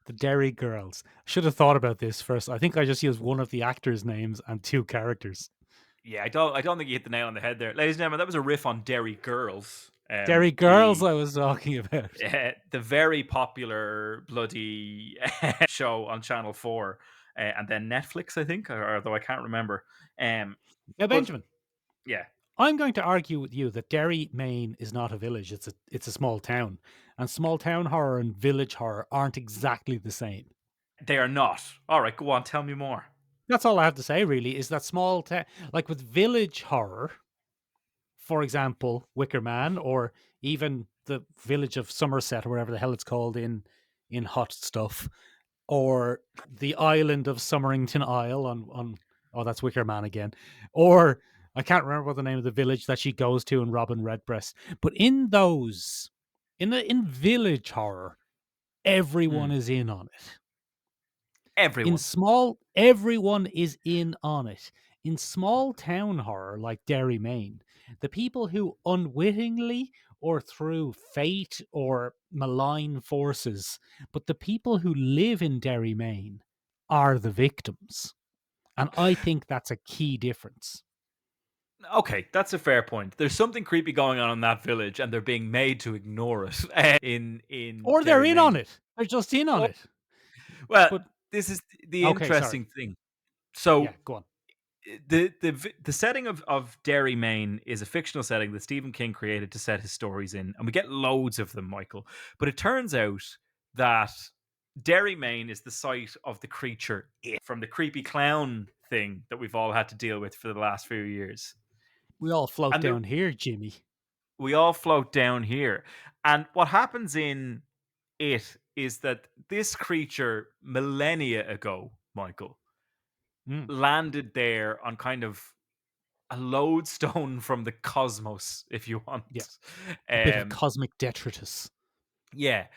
the Derry girls. I should have thought about this first. I think I just used one of the actors' names and two characters. Yeah, I don't think you hit the nail on the head there, ladies and gentlemen. That was a riff on Derry Girls. Derry girls, I was talking about. The very popular bloody show on Channel 4, and then Netflix, I think, although I can't remember. Now, But Benjamin, yeah, I'm going to argue with you that Derry, Maine is not a village. It's a small town. And small town horror and village horror aren't exactly the same. they are not. All right, go on, tell me more. That's all I have to say, really, is that small town, like with village horror, for example, Wicker Man, or even the village of Somerset, or whatever the hell it's called in Hot Stuff, or the island of Summerington Isle on oh, that's Wicker Man again, or I can't remember what the name of the village that she goes to in Robin Redbreast. But in those, in village horror, everyone is in on it. Everyone. In small, everyone is in on it. In small town horror like Derry, Maine, the people who unwittingly or through fate or malign forces, but the people who live in Derry, Maine are the victims. And I think that's a key difference. Okay, that's a fair point. There's something creepy going on in that village, and they're being made to ignore it. In Or they're Derry, in Maine. on it. They're just in on Or- it. Well, But this is the okay, interesting thing. So yeah, go on. the setting of Derry, Maine is a fictional setting that Stephen King created to set his stories in, and we get loads of them, Michael. But it turns out that Derry, Maine is the site of the creature It from the creepy clown thing that we've all had to deal with for the last few years. We all float And down here, Jimmy. we all float down here. And what happens in it is that this creature millennia ago, Michael, landed there on kind of a lodestone from the cosmos, if you want. Yeah. A bit of Um, cosmic detritus. yeah.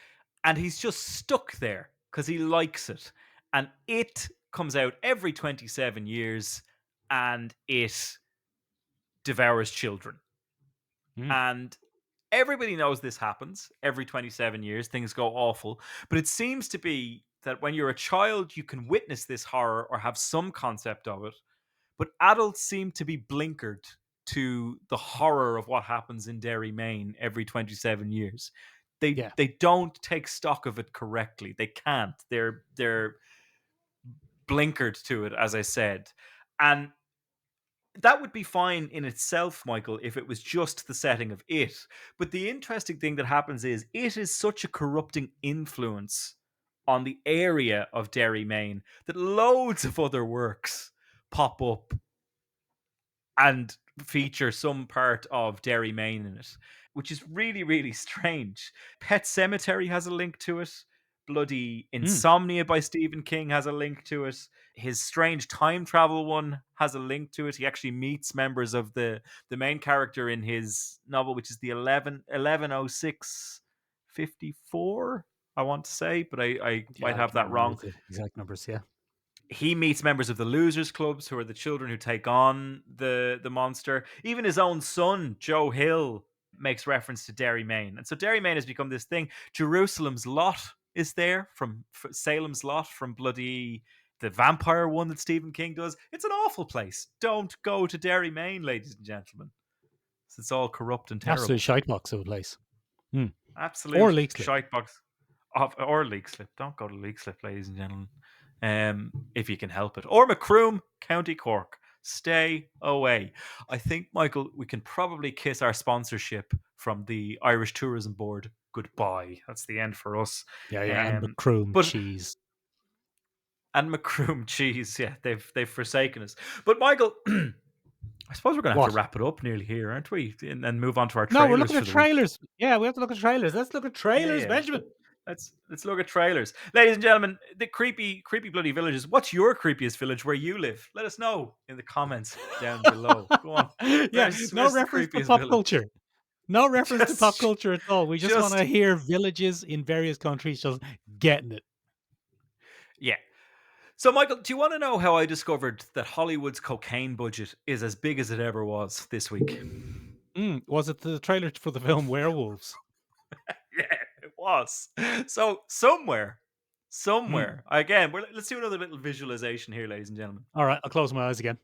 And he's just stuck there because he likes it. And it comes out every 27 years and it devours children. And everybody knows this happens every 27 years. Things go awful. But it seems to be that when you're a child, you can witness this horror or have some concept of it. But adults seem to be blinkered to the horror of what happens in Derry, Maine every 27 years. They don't take stock of it correctly. They can't. They're blinkered to it, as I said. And that would be fine in itself, Michael, if it was just the setting of it. But the interesting thing that happens is it is such a corrupting influence on the area of Derry, Maine, that loads of other works pop up and feature some part of Derry, Maine in it, which is really, really strange. Pet Cemetery has a link to it. Bloody Insomnia by Stephen King has a link to it. His strange time travel one has a link to it. He actually meets members of the main character in his novel, which is the 110654, I want to say, but I might have that wrong. The exact numbers, yeah. He meets members of the losers clubs, who are the children who take on the monster. Even his own son, Joe Hill, makes reference to Derry, Maine. And so Derry, Maine has become this thing. Jerusalem's Lot is there from Salem's Lot from bloody the vampire one that Stephen King does. It's an awful place. Don't go to Derry, Maine, ladies and gentlemen. It's all corrupt and terrible. Absolute shitebox of a place. Absolute or leak slip. shitebox. Or leak slip. Don't go to leak slip, ladies and gentlemen. If you can help it. Or Macroom, County Cork. Stay away. I think, Michael, we can probably kiss our sponsorship from the Irish Tourism Board goodbye. That's the end for us. Yeah, and Macroom cheese. And Macroom cheese, yeah, they've forsaken us. But Michael, I suppose we're going to have to wrap it up nearly here, aren't we? And move on to our trailers. No, we're looking at trailers. Yeah, we have to look at trailers. Let's look at trailers, Benjamin. Let's look at trailers. Ladies and gentlemen, the creepy bloody villages. What's your creepiest village where you live? Let us know in the comments down below. Go on. No reference to pop culture. No reference to pop culture at all. We just want to hear villages in various countries just getting it. Yeah. So, Michael, do you want to know how I discovered that Hollywood's cocaine budget is as big as it ever was this week? Was it the trailer for the film Werewolves? Yeah, it was. So somewhere, again, let's do another little visualization here, ladies and gentlemen. All right, I'll close my eyes again.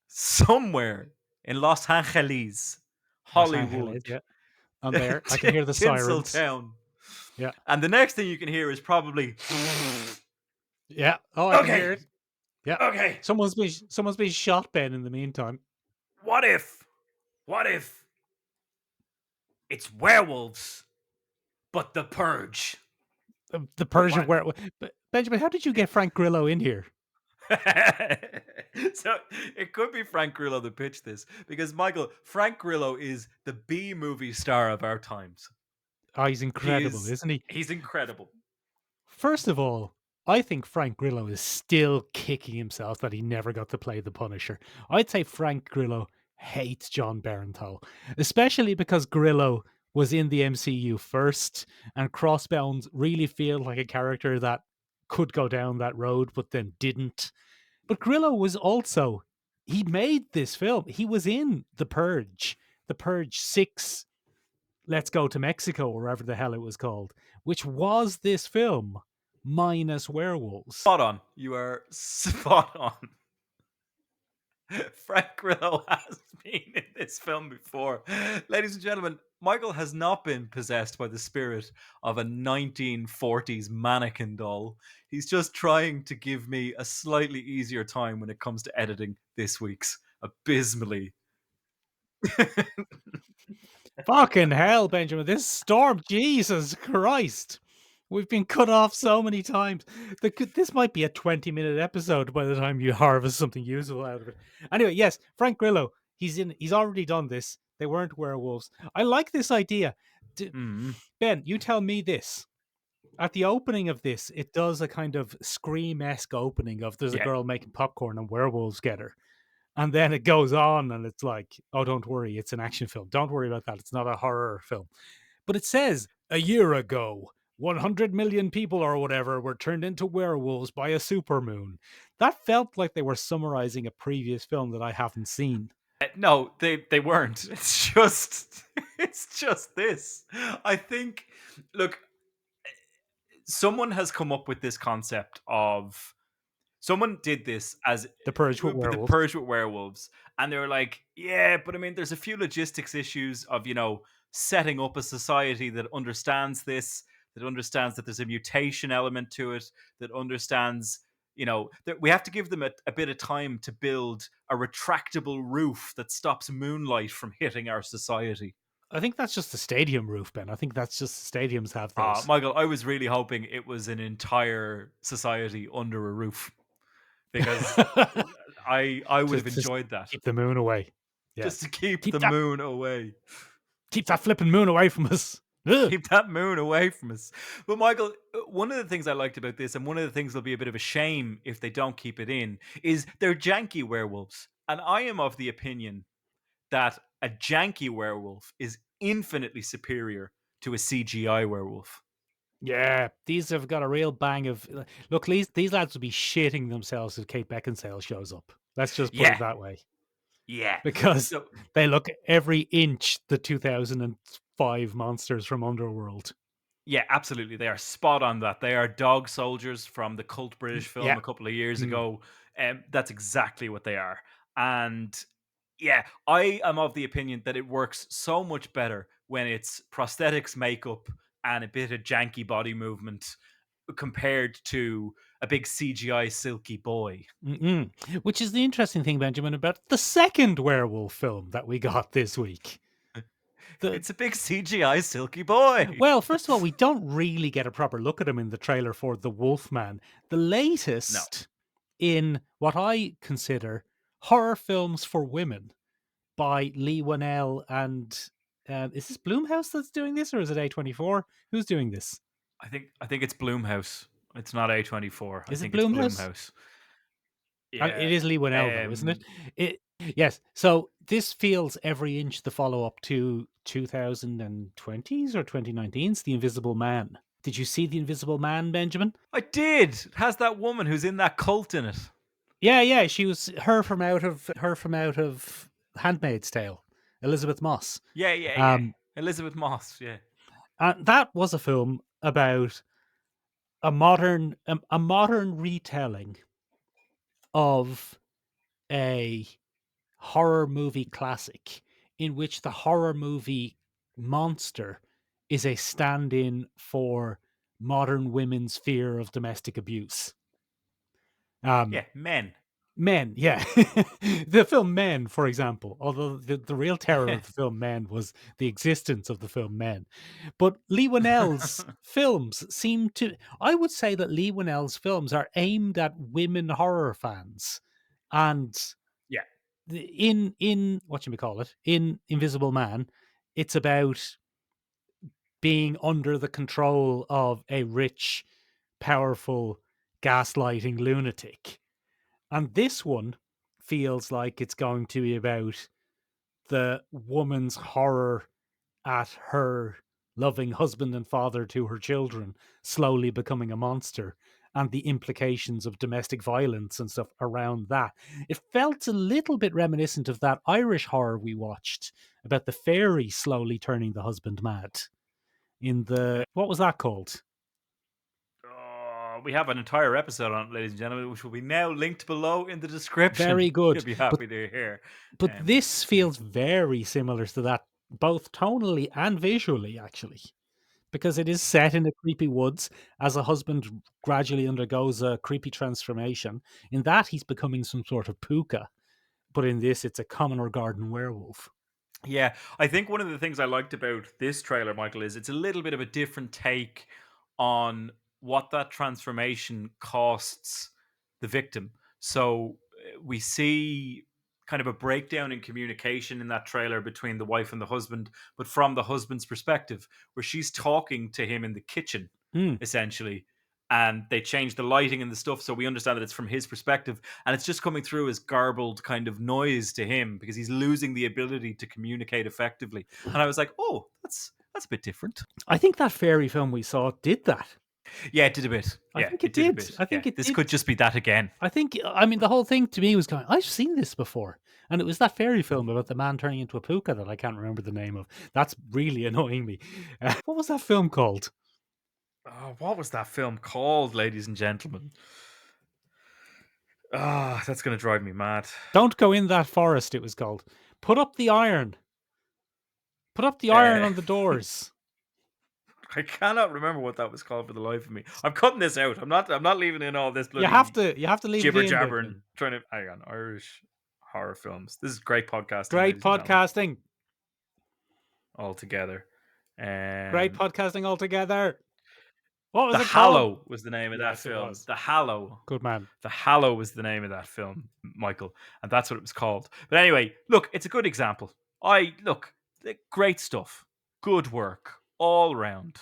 Somewhere in Los Angeles, Los Hollywood, Angeles, yeah. I'm there. I can hear the sirens. Tinseltown. Yeah. And the next thing you can hear is probably Yeah. Oh, I can hear okay, it. Yeah. okay. Someone's been shot, Ben, in the meantime. What if it's werewolves, but the purge? The Persian What? But Benjamin, how did you get Frank Grillo in here? So it could be Frank Grillo that pitched this because Michael, Frank Grillo is the B movie star of our times. Oh, he's incredible, isn't he? He's incredible. First of all, I think Frank Grillo is still kicking himself that he never got to play the Punisher. I'd say Frank Grillo hates John Barenthal, especially because Grillo was in the MCU first, and Crossbones really feel like a character that could go down that road, but then didn't. But Grillo was also, he made this film. He was in The Purge 6, Let's Go to Mexico, or whatever the hell it was called, which was this film minus werewolves. Spot on. You are spot on. Frank Grillo has been in this film before. Ladies and gentlemen, Michael has not been possessed by the spirit of a 1940s mannequin doll. He's just trying to give me a slightly easier time when it comes to editing this week's abysmally. Fucking hell, Benjamin. This storm, Jesus Christ. We've been cut off so many times. This might be a 20-minute episode by the time you harvest something useful out of it. Anyway, yes, Frank Grillo, he's already done this. They weren't werewolves. I like this idea. Ben, you tell me this. At the opening of this, it does a kind of Scream-esque opening of there's a girl making popcorn and werewolves get her. And then it goes on and it's like, oh, don't worry, it's an action film. Don't worry about that. It's not a horror film. But it says, a year ago, 100 million people or whatever were turned into werewolves by a supermoon. That felt like they were summarizing a previous film that I haven't seen. No, they weren't. It's just this. I think, look, someone has come up with this concept of someone did this as The Purge with the werewolves. Purge with werewolves, and they were like, yeah, but I mean, there's a few logistics issues of setting up a society that understands this, that understands that there's a mutation element to it, that understands that we have to give them a bit of time to build a retractable roof that stops moonlight from hitting our society. I think that's just the stadium roof, Ben. I think that's just stadiums have those. Michael, I was really hoping it was an entire society under a roof because I would have enjoyed that. Keep the moon away. Yeah. Just to keep the moon away. Keep that flipping moon away from us. Keep that moon away from us. But Michael, one of the things I liked about this, and one of the things that'll be a bit of a shame if they don't keep it in, is they're janky werewolves. And I am of the opinion that a janky werewolf is infinitely superior to a CGI werewolf. Yeah, these have got a real bang of... Look, these lads would be shitting themselves if Kate Beckinsale shows up. Let's just put it that way. Yeah. Because they look every inch the 2005 monsters from Underworld. Yeah, absolutely. They are spot on that. They are dog soldiers from the cult British film a couple of years ago. That's exactly what they are. And yeah, I am of the opinion that it works so much better when it's prosthetics, makeup, and a bit of janky body movement compared to a big CGI silky boy. Which is the interesting thing, Benjamin, about the second werewolf film that we got this week. It's a big CGI silky boy. Well, first of all, we don't really get a proper look at him in the trailer for The Wolfman. The latest in what I consider horror films for women by Lee Whannell and is this Blumhouse that's doing this, or is it A24? Who's doing this? I think it's Blumhouse. It's not A24. Is I it think Blumhouse? It's Blumhouse. Yeah. It is Lee Whannell, though, isn't it? Yes. So this feels every inch the follow-up to 2020s or 2019's The Invisible Man. Did you see The Invisible Man, Benjamin? I did. It has that woman who's in that cult in it. Yeah. She was her from out of Handmaid's Tale, Elizabeth Moss. Yeah. Elizabeth Moss. Yeah. And that was a film about a modern retelling of a horror movie classic in which the horror movie monster is a stand-in for modern women's fear of domestic abuse. Yeah, Men. Men, yeah. The film Men, for example, although the real terror of the film Men was the existence of the film Men. But Lee Winnell's films seem to, I would say that Lee Winnell's films are aimed at women horror fans. And Yeah. in whatchamacallit, in Invisible Man, it's about being under the control of a rich, powerful, gaslighting lunatic. And this one feels like it's going to be about the woman's horror at her loving husband and father to her children slowly becoming a monster, and the implications of domestic violence and stuff around that. It felt a little bit reminiscent of that Irish horror we watched about the fairy slowly turning the husband mad. In the, what was that called? We have an entire episode on it, ladies and gentlemen, which will be now linked below in the description. Very good. You'll be happy to hear. But this feels very similar to that, both tonally and visually, actually, because it is set in the creepy woods as a husband gradually undergoes a creepy transformation. In that, he's becoming some sort of puka, but in this, it's a common or garden werewolf. Yeah, I think one of the things I liked about this trailer, Michael, is it's a little bit of a different take on what that transformation costs the victim. So we see kind of a breakdown in communication in that trailer between the wife and the husband, but from the husband's perspective, where she's talking to him in the kitchen, essentially. And they change the lighting and the stuff, so we understand that it's from his perspective, and it's just coming through as garbled kind of noise to him because he's losing the ability to communicate effectively. And I was like, oh, that's a bit different. I think that fairy film we saw did that. Yeah, it did a bit. I think it did. A bit. I think it this did. could just be that again. I think, I mean, the whole thing to me was going, I've seen this before. And it was that fairy film about the man turning into a puka that I can't remember the name of. That's really annoying me. What was that film called? Oh, what was that film called, ladies and gentlemen? Ah, that's going to drive me mad. Don't Go in That Forest, it was called. Put up the iron. Put up the iron on the doors. I cannot remember what that was called for the life of me. I'm cutting this out. I'm not leaving in all this bloody You have to leave jibber it in jabber there. and trying to hang on. Irish horror films. This is great podcasting. Great podcasting. All together. Great podcasting altogether. What was The it called? Hallow was the name of that film. The Hallow. Good man. The Hallow was the name of that film, Michael, and that's what it was called. But anyway, look, it's a good example. Great stuff, good work all round.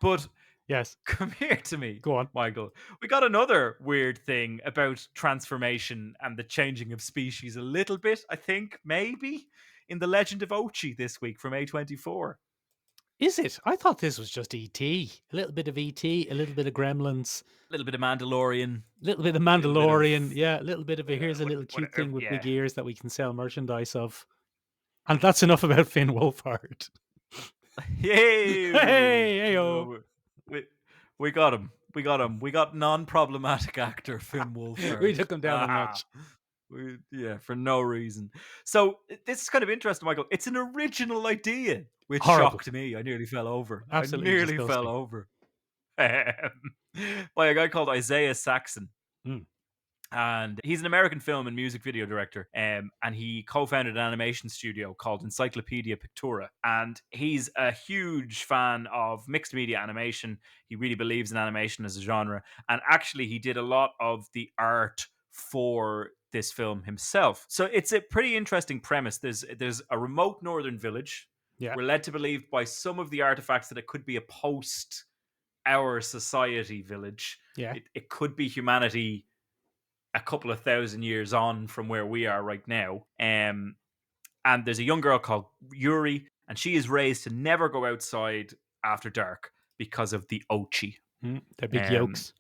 But yes, come here to me. Go on, Michael. We got another weird thing about transformation and the changing of species a little bit. I think maybe in the Legend of Ochi this week from A24. Is it? I thought this was just E.T. A little bit of E.T., a little bit of Gremlins. A little bit of Mandalorian. A little bit of Mandalorian. Yeah, a little bit of here's a little cute thing with big ears that we can sell merchandise of. And that's enough about Finn Wolfhard. Yay! Hey-o. We got him. We got non-problematic actor Finn Wolfhard. We took him down a notch. For no reason. So this is kind of interesting, Michael. It's an original idea, which Horrible. shocked me. I nearly fell over. Absolutely I nearly disgusting. fell over. By a guy called Isaiah Saxon. And he's an American film and music video director, and he co-founded an animation studio called Encyclopedia Pictura. And he's a huge fan of mixed media animation. He really believes in animation as a genre. And actually, he did a lot of the art for this film himself. So it's a pretty interesting premise. There's a remote northern village. Yeah. We're led to believe by some of the artifacts that it could be a post our society village. Yeah. It could be humanity a couple of thousand years on from where we are right now. And there's a young girl called Yuri, and she is raised to never go outside after dark because of the Ochi. They're big yolks.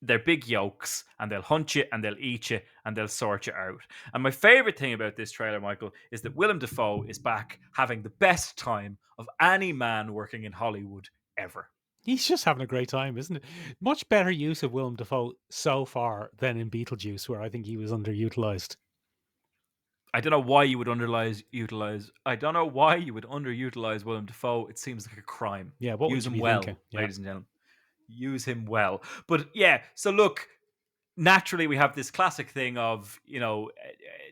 they're big yolks, and they'll hunt you, and they'll eat you, and they'll sort you out. And my favorite thing about this trailer, Michael, is that Willem Dafoe is back having the best time of any man working in Hollywood ever. He's just having a great time, isn't it? Much better use of Willem Dafoe so far than in Beetlejuice, where I think he was underutilized. I don't know why you would underutilize. I don't know why you would underutilize Willem Dafoe. It seems like a crime. Yeah, what Use would him you be well, thinking? Yeah. ladies and gentlemen. Use him well. But yeah, so look, naturally we have this classic thing of,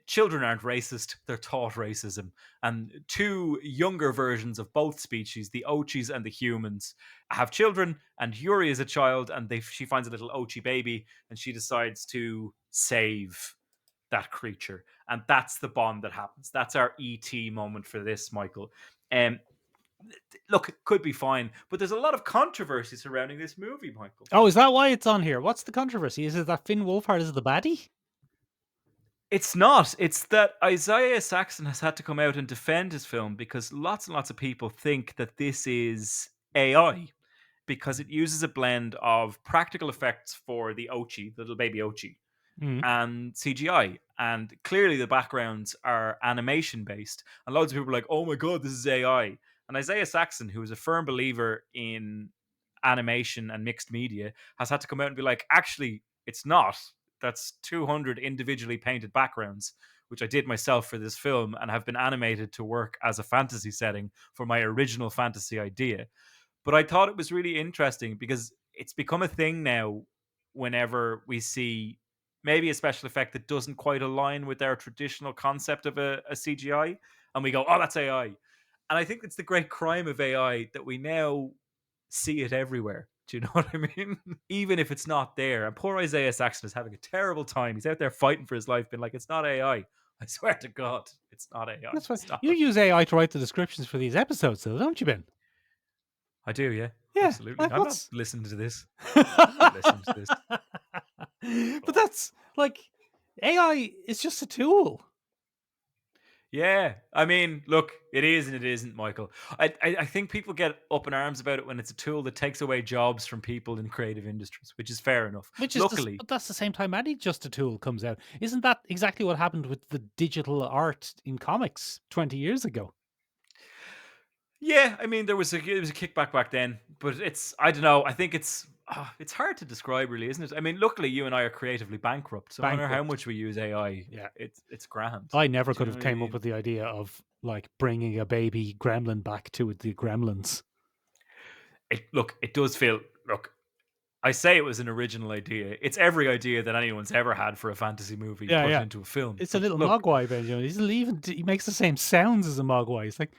children aren't racist, they're taught racism. And two younger versions of both species, the Ochis and the humans, have children, and Yuri is a child, and she finds a little Ochi baby, and she decides to save that creature. And that's the bond that happens. That's our ET moment for this, Michael. Look, it could be fine, but there's a lot of controversy surrounding this movie, Michael. Oh, is that why it's on here? What's the controversy? Is it that Finn Wolfhard is the baddie? It's not. It's that Isaiah Saxon has had to come out and defend his film because lots and lots of people think that this is AI because it uses a blend of practical effects for the Ochi, the little baby Ochi, and CGI. And clearly the backgrounds are animation based. And loads of people are like, oh my God, this is AI. And Isaiah Saxon, who is a firm believer in animation and mixed media, has had to come out and be like, actually, it's not. That's 200 individually painted backgrounds, which I did myself for this film and have been animated to work as a fantasy setting for my original fantasy idea. But I thought it was really interesting because it's become a thing now whenever we see maybe a special effect that doesn't quite align with our traditional concept of a CGI, and we go, oh, that's AI. And I think it's the great crime of AI that we now see it everywhere. Do you know what I mean? Even if it's not there. And poor Isaiah Saxon is having a terrible time. He's out there fighting for his life, being like, it's not AI. I swear to God, it's not AI. That's fine. Stop You it. use AI to write the descriptions for these episodes, though, don't you, Ben? I do, yeah. Yeah, Absolutely. like, I'm what's- not listening to this. I'm not listening to this. But that's like AI is just a tool. Yeah, I mean, look, it is and it isn't, Michael. I think people get up in arms about it when it's a tool that takes away jobs from people in creative industries, which is fair enough. Which is Luckily, but that's the same time any just a tool comes out. Isn't that exactly what happened with the digital art in comics 20 years ago? yeah, I mean, it was a kickback back then, but I don't know. I think it's hard to describe, really, isn't it? I mean, luckily, you and I are creatively bankrupt, so no matter how Bankrupt. much we use AI, Yeah. it's grand. I never Do you could know have what I came up mean? with the idea of like bringing a baby gremlin back to the gremlins. It does feel. Look, I say it was an original idea. It's every idea that anyone's ever had for a fantasy movie Yeah, put yeah. into a film. It's a But little look, mogwai, Benjamin. He makes the same sounds as a mogwai. He's like,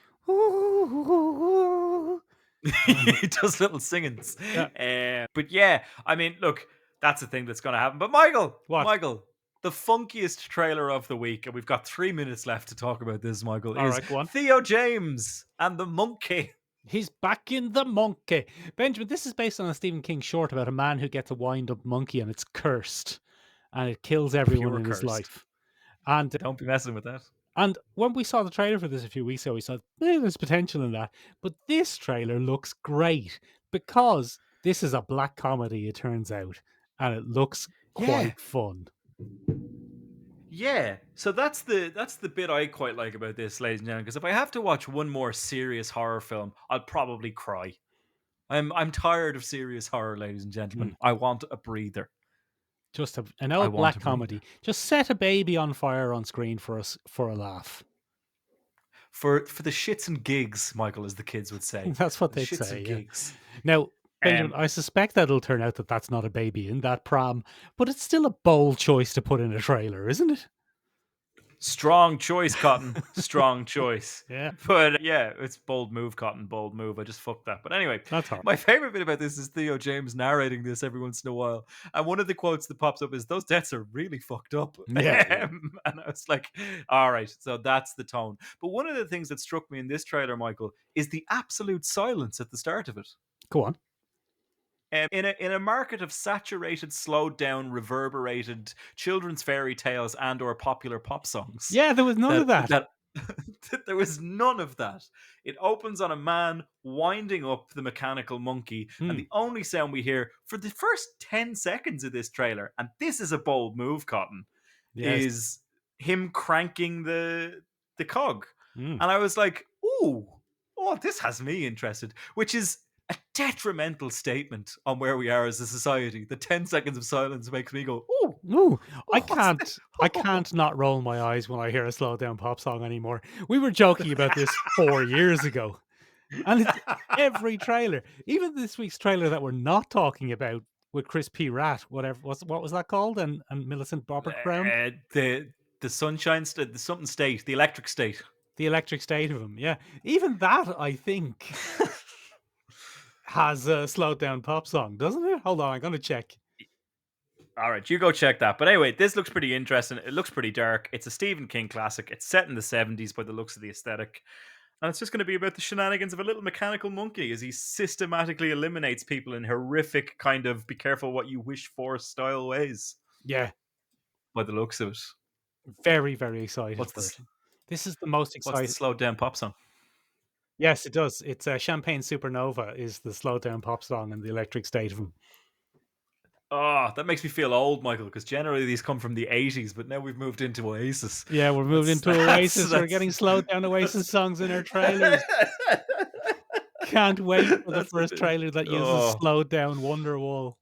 he does little singings. Yeah. But yeah, I mean, look, that's the thing that's going to happen. But Michael, What? Michael, the funkiest trailer of the week, and we've got 3 minutes left to talk about this, Michael, All is right, go on. Theo James and the Monkey. He's back in the monkey. Benjamin, this is based on a Stephen King short about a man who gets a wind-up monkey and it's cursed. And it kills everyone Pure in his cursed. life. And Don't be messing with that. And when we saw the trailer for this a few weeks ago, we said, there's potential in that. But this trailer looks great because this is a black comedy, it turns out. And it looks quite fun. Yeah, so that's the bit I quite like about this, ladies and gentlemen. Because if I have to watch one more serious horror film, I'll probably cry. I'm tired of serious horror, ladies and gentlemen. I want a breather. Just an old want black to breathe. comedy. Just set a baby on fire on screen for us for a laugh. For the shits and gigs, Michael, as the kids would say. That's what The they'd shits say. and Yeah. gigs. Now, Benjamin, I suspect that it'll turn out that that's not a baby in that pram, but it's still a bold choice to put in a trailer, isn't it? Strong choice, Cotton. Strong choice. Yeah. But yeah, it's bold move, Cotton. Bold move. I just fucked that. But anyway, That's hard. my favorite bit about this is Theo James narrating this every once in a while. And one of the quotes that pops up is, those deaths are really fucked up. Yeah. And I was like, all right, so that's the tone. But one of the things that struck me in this trailer, Michael, is the absolute silence at the start of it. Go on. In a market of saturated, slowed down, reverberated children's fairy tales and or popular pop songs. Yeah, there was none of that. There was none of that. It opens on a man winding up the mechanical monkey, and the only sound we hear for the first 10 seconds of this trailer, and this is a bold move, Cotton, Yes. is him cranking the cog. Mm. And I was like, ooh, oh, this has me interested, which is a detrimental statement on where we are as a society. The 10 seconds of silence makes me go, ooh. Ooh, I what's this? can't not roll my eyes when I hear a slow down pop song anymore. We were joking about this 4 years ago. And it's every trailer, even this week's trailer that we're not talking about with Chris P. Rat, whatever, what was that called? And Millicent Bobbert Brown? The sunshine state, the something state, the electric state. The electric state of him, yeah. Even that, I think, has a slowed down pop song, doesn't it? Hold on, I'm going to check. All right, you go check that. But anyway, this looks pretty interesting. It looks pretty dark. It's a Stephen King classic. It's set in the 70s by the looks of the aesthetic. And it's just going to be about the shenanigans of a little mechanical monkey as he systematically eliminates people in horrific kind of be careful what you wish for style ways. Yeah. By the looks of it. Very, very excited What's for this? it. This is the most exciting. What's the slowed down pop song? Yes, it does. It's Champagne Supernova is the slowed down pop song and the electric state of him. Oh, that makes me feel old, Michael, because generally these come from the 80s, but now we've moved into Oasis. Yeah, we're moved into Oasis. We're getting slowed down Oasis songs in our trailers. Can't wait for the first trailer that uses slowed down Wonderwall.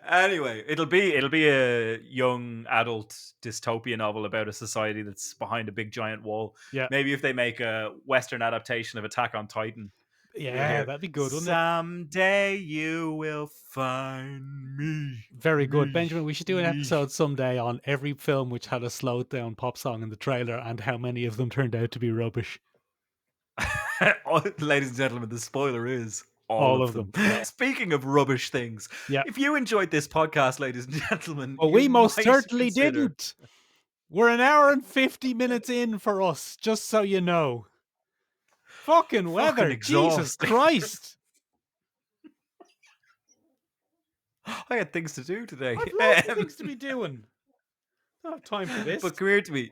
Anyway, it'll be a young adult dystopia novel about a society that's behind a big giant wall. Yeah. Maybe if they make a Western adaptation of Attack on Titan. Yeah, that'd be good, wouldn't it? Someday you will find me. Very good. Benjamin, we should do an episode someday on every film which had a slowed down pop song in the trailer and how many of them turned out to be rubbish. Ladies and gentlemen, the spoiler is all of them. Speaking of rubbish things, if you enjoyed this podcast, ladies and gentlemen, well, we most certainly didn't. We're an hour and 50 minutes in for us, just so you know. Fucking weather, Jesus Christ. I had things to do today. I've lots of things to be doing. I don't have time for this. But come here to me.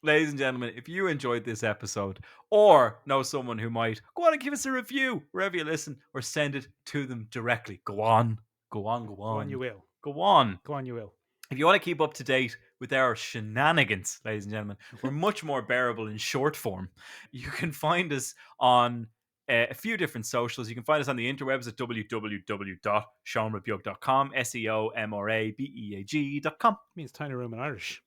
Ladies and gentlemen, if you enjoyed this episode or know someone who might, go on and give us a review wherever you listen or send it to them directly. Go on. Go on, you will. Go on. Go on, you will. If you want to keep up to date with our shenanigans, ladies and gentlemen, we're much more bearable in short form. You can find us on a few different socials. You can find us on the interwebs at www.seomrabeag.com, seomrabeag.com. It means tiny room in Irish.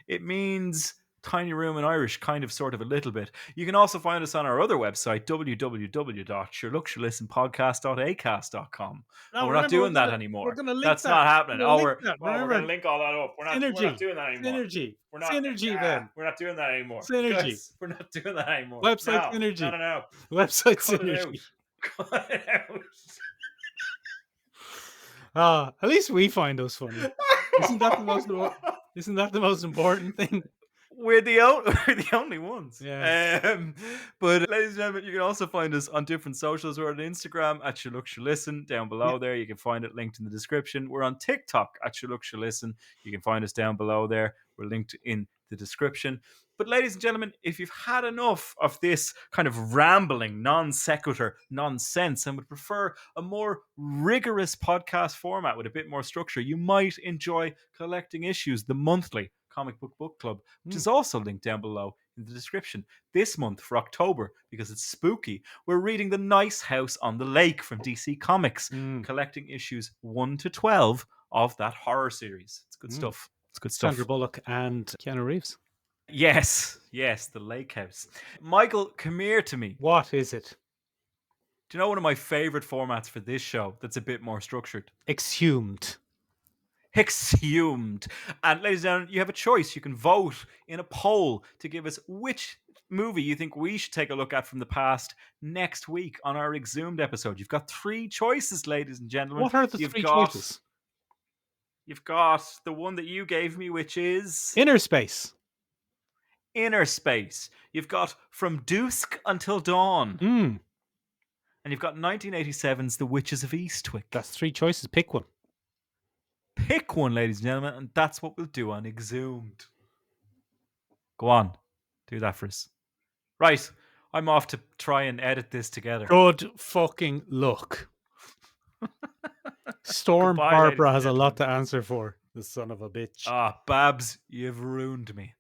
It means tiny room in Irish, kind of, sort of, a little bit. You can also find us on our other website, www.sherlookshirlistenpodcast.acast.com. No, we're not doing that anymore. We're gonna link That's that. not happening. We're going to link all that up. We're not doing that anymore. Synergy. We're not, then. We're not doing that anymore. Synergy. Guys, we're not doing that anymore. Website synergy. No. Website Cut synergy. Cut it out. At least we find us funny. Isn't that the most important thing? We're the only ones. Yeah. But ladies and gentlemen, you can also find us on different socials. We're on Instagram at Sherlook down below there. You can find it linked in the description. We're on TikTok at Sherlook. You can find us down below there. We're linked in the description. But ladies and gentlemen, if you've had enough of this kind of rambling, non sequitur nonsense and would prefer a more rigorous podcast format with a bit more structure, you might enjoy Collecting Issues, the monthly comic book club, which is also linked down below in the description. This month for October, because it's spooky, we're reading The Nice House on the Lake from DC Comics, collecting issues 1 to 12 of that horror series. It's good stuff. It's good stuff. Sandra Bullock and Keanu Reeves. Yes, The Lake House. Michael, come here to me. What is it? Do you know one of my favorite formats for this show that's a bit more structured? Exhumed. And ladies and gentlemen, you have a choice. You can vote in a poll to give us which movie you think we should take a look at from the past next week on our Exhumed episode. You've got 3 choices, ladies and gentlemen. What are the 3 choices? You've got the one that you gave me, which is Inner Space. You've got From Dusk Until Dawn. And you've got 1987's The Witches of Eastwick. That's 3 choices. Pick one. Pick one, ladies and gentlemen, and that's what we'll do on Exhumed. Go on. Do that for us. Right. I'm off to try and edit this together. Good fucking luck. Storm Goodbye, ladies Barbara and has a lot gentlemen. to answer for. The son of a bitch. Ah, Babs, you've ruined me.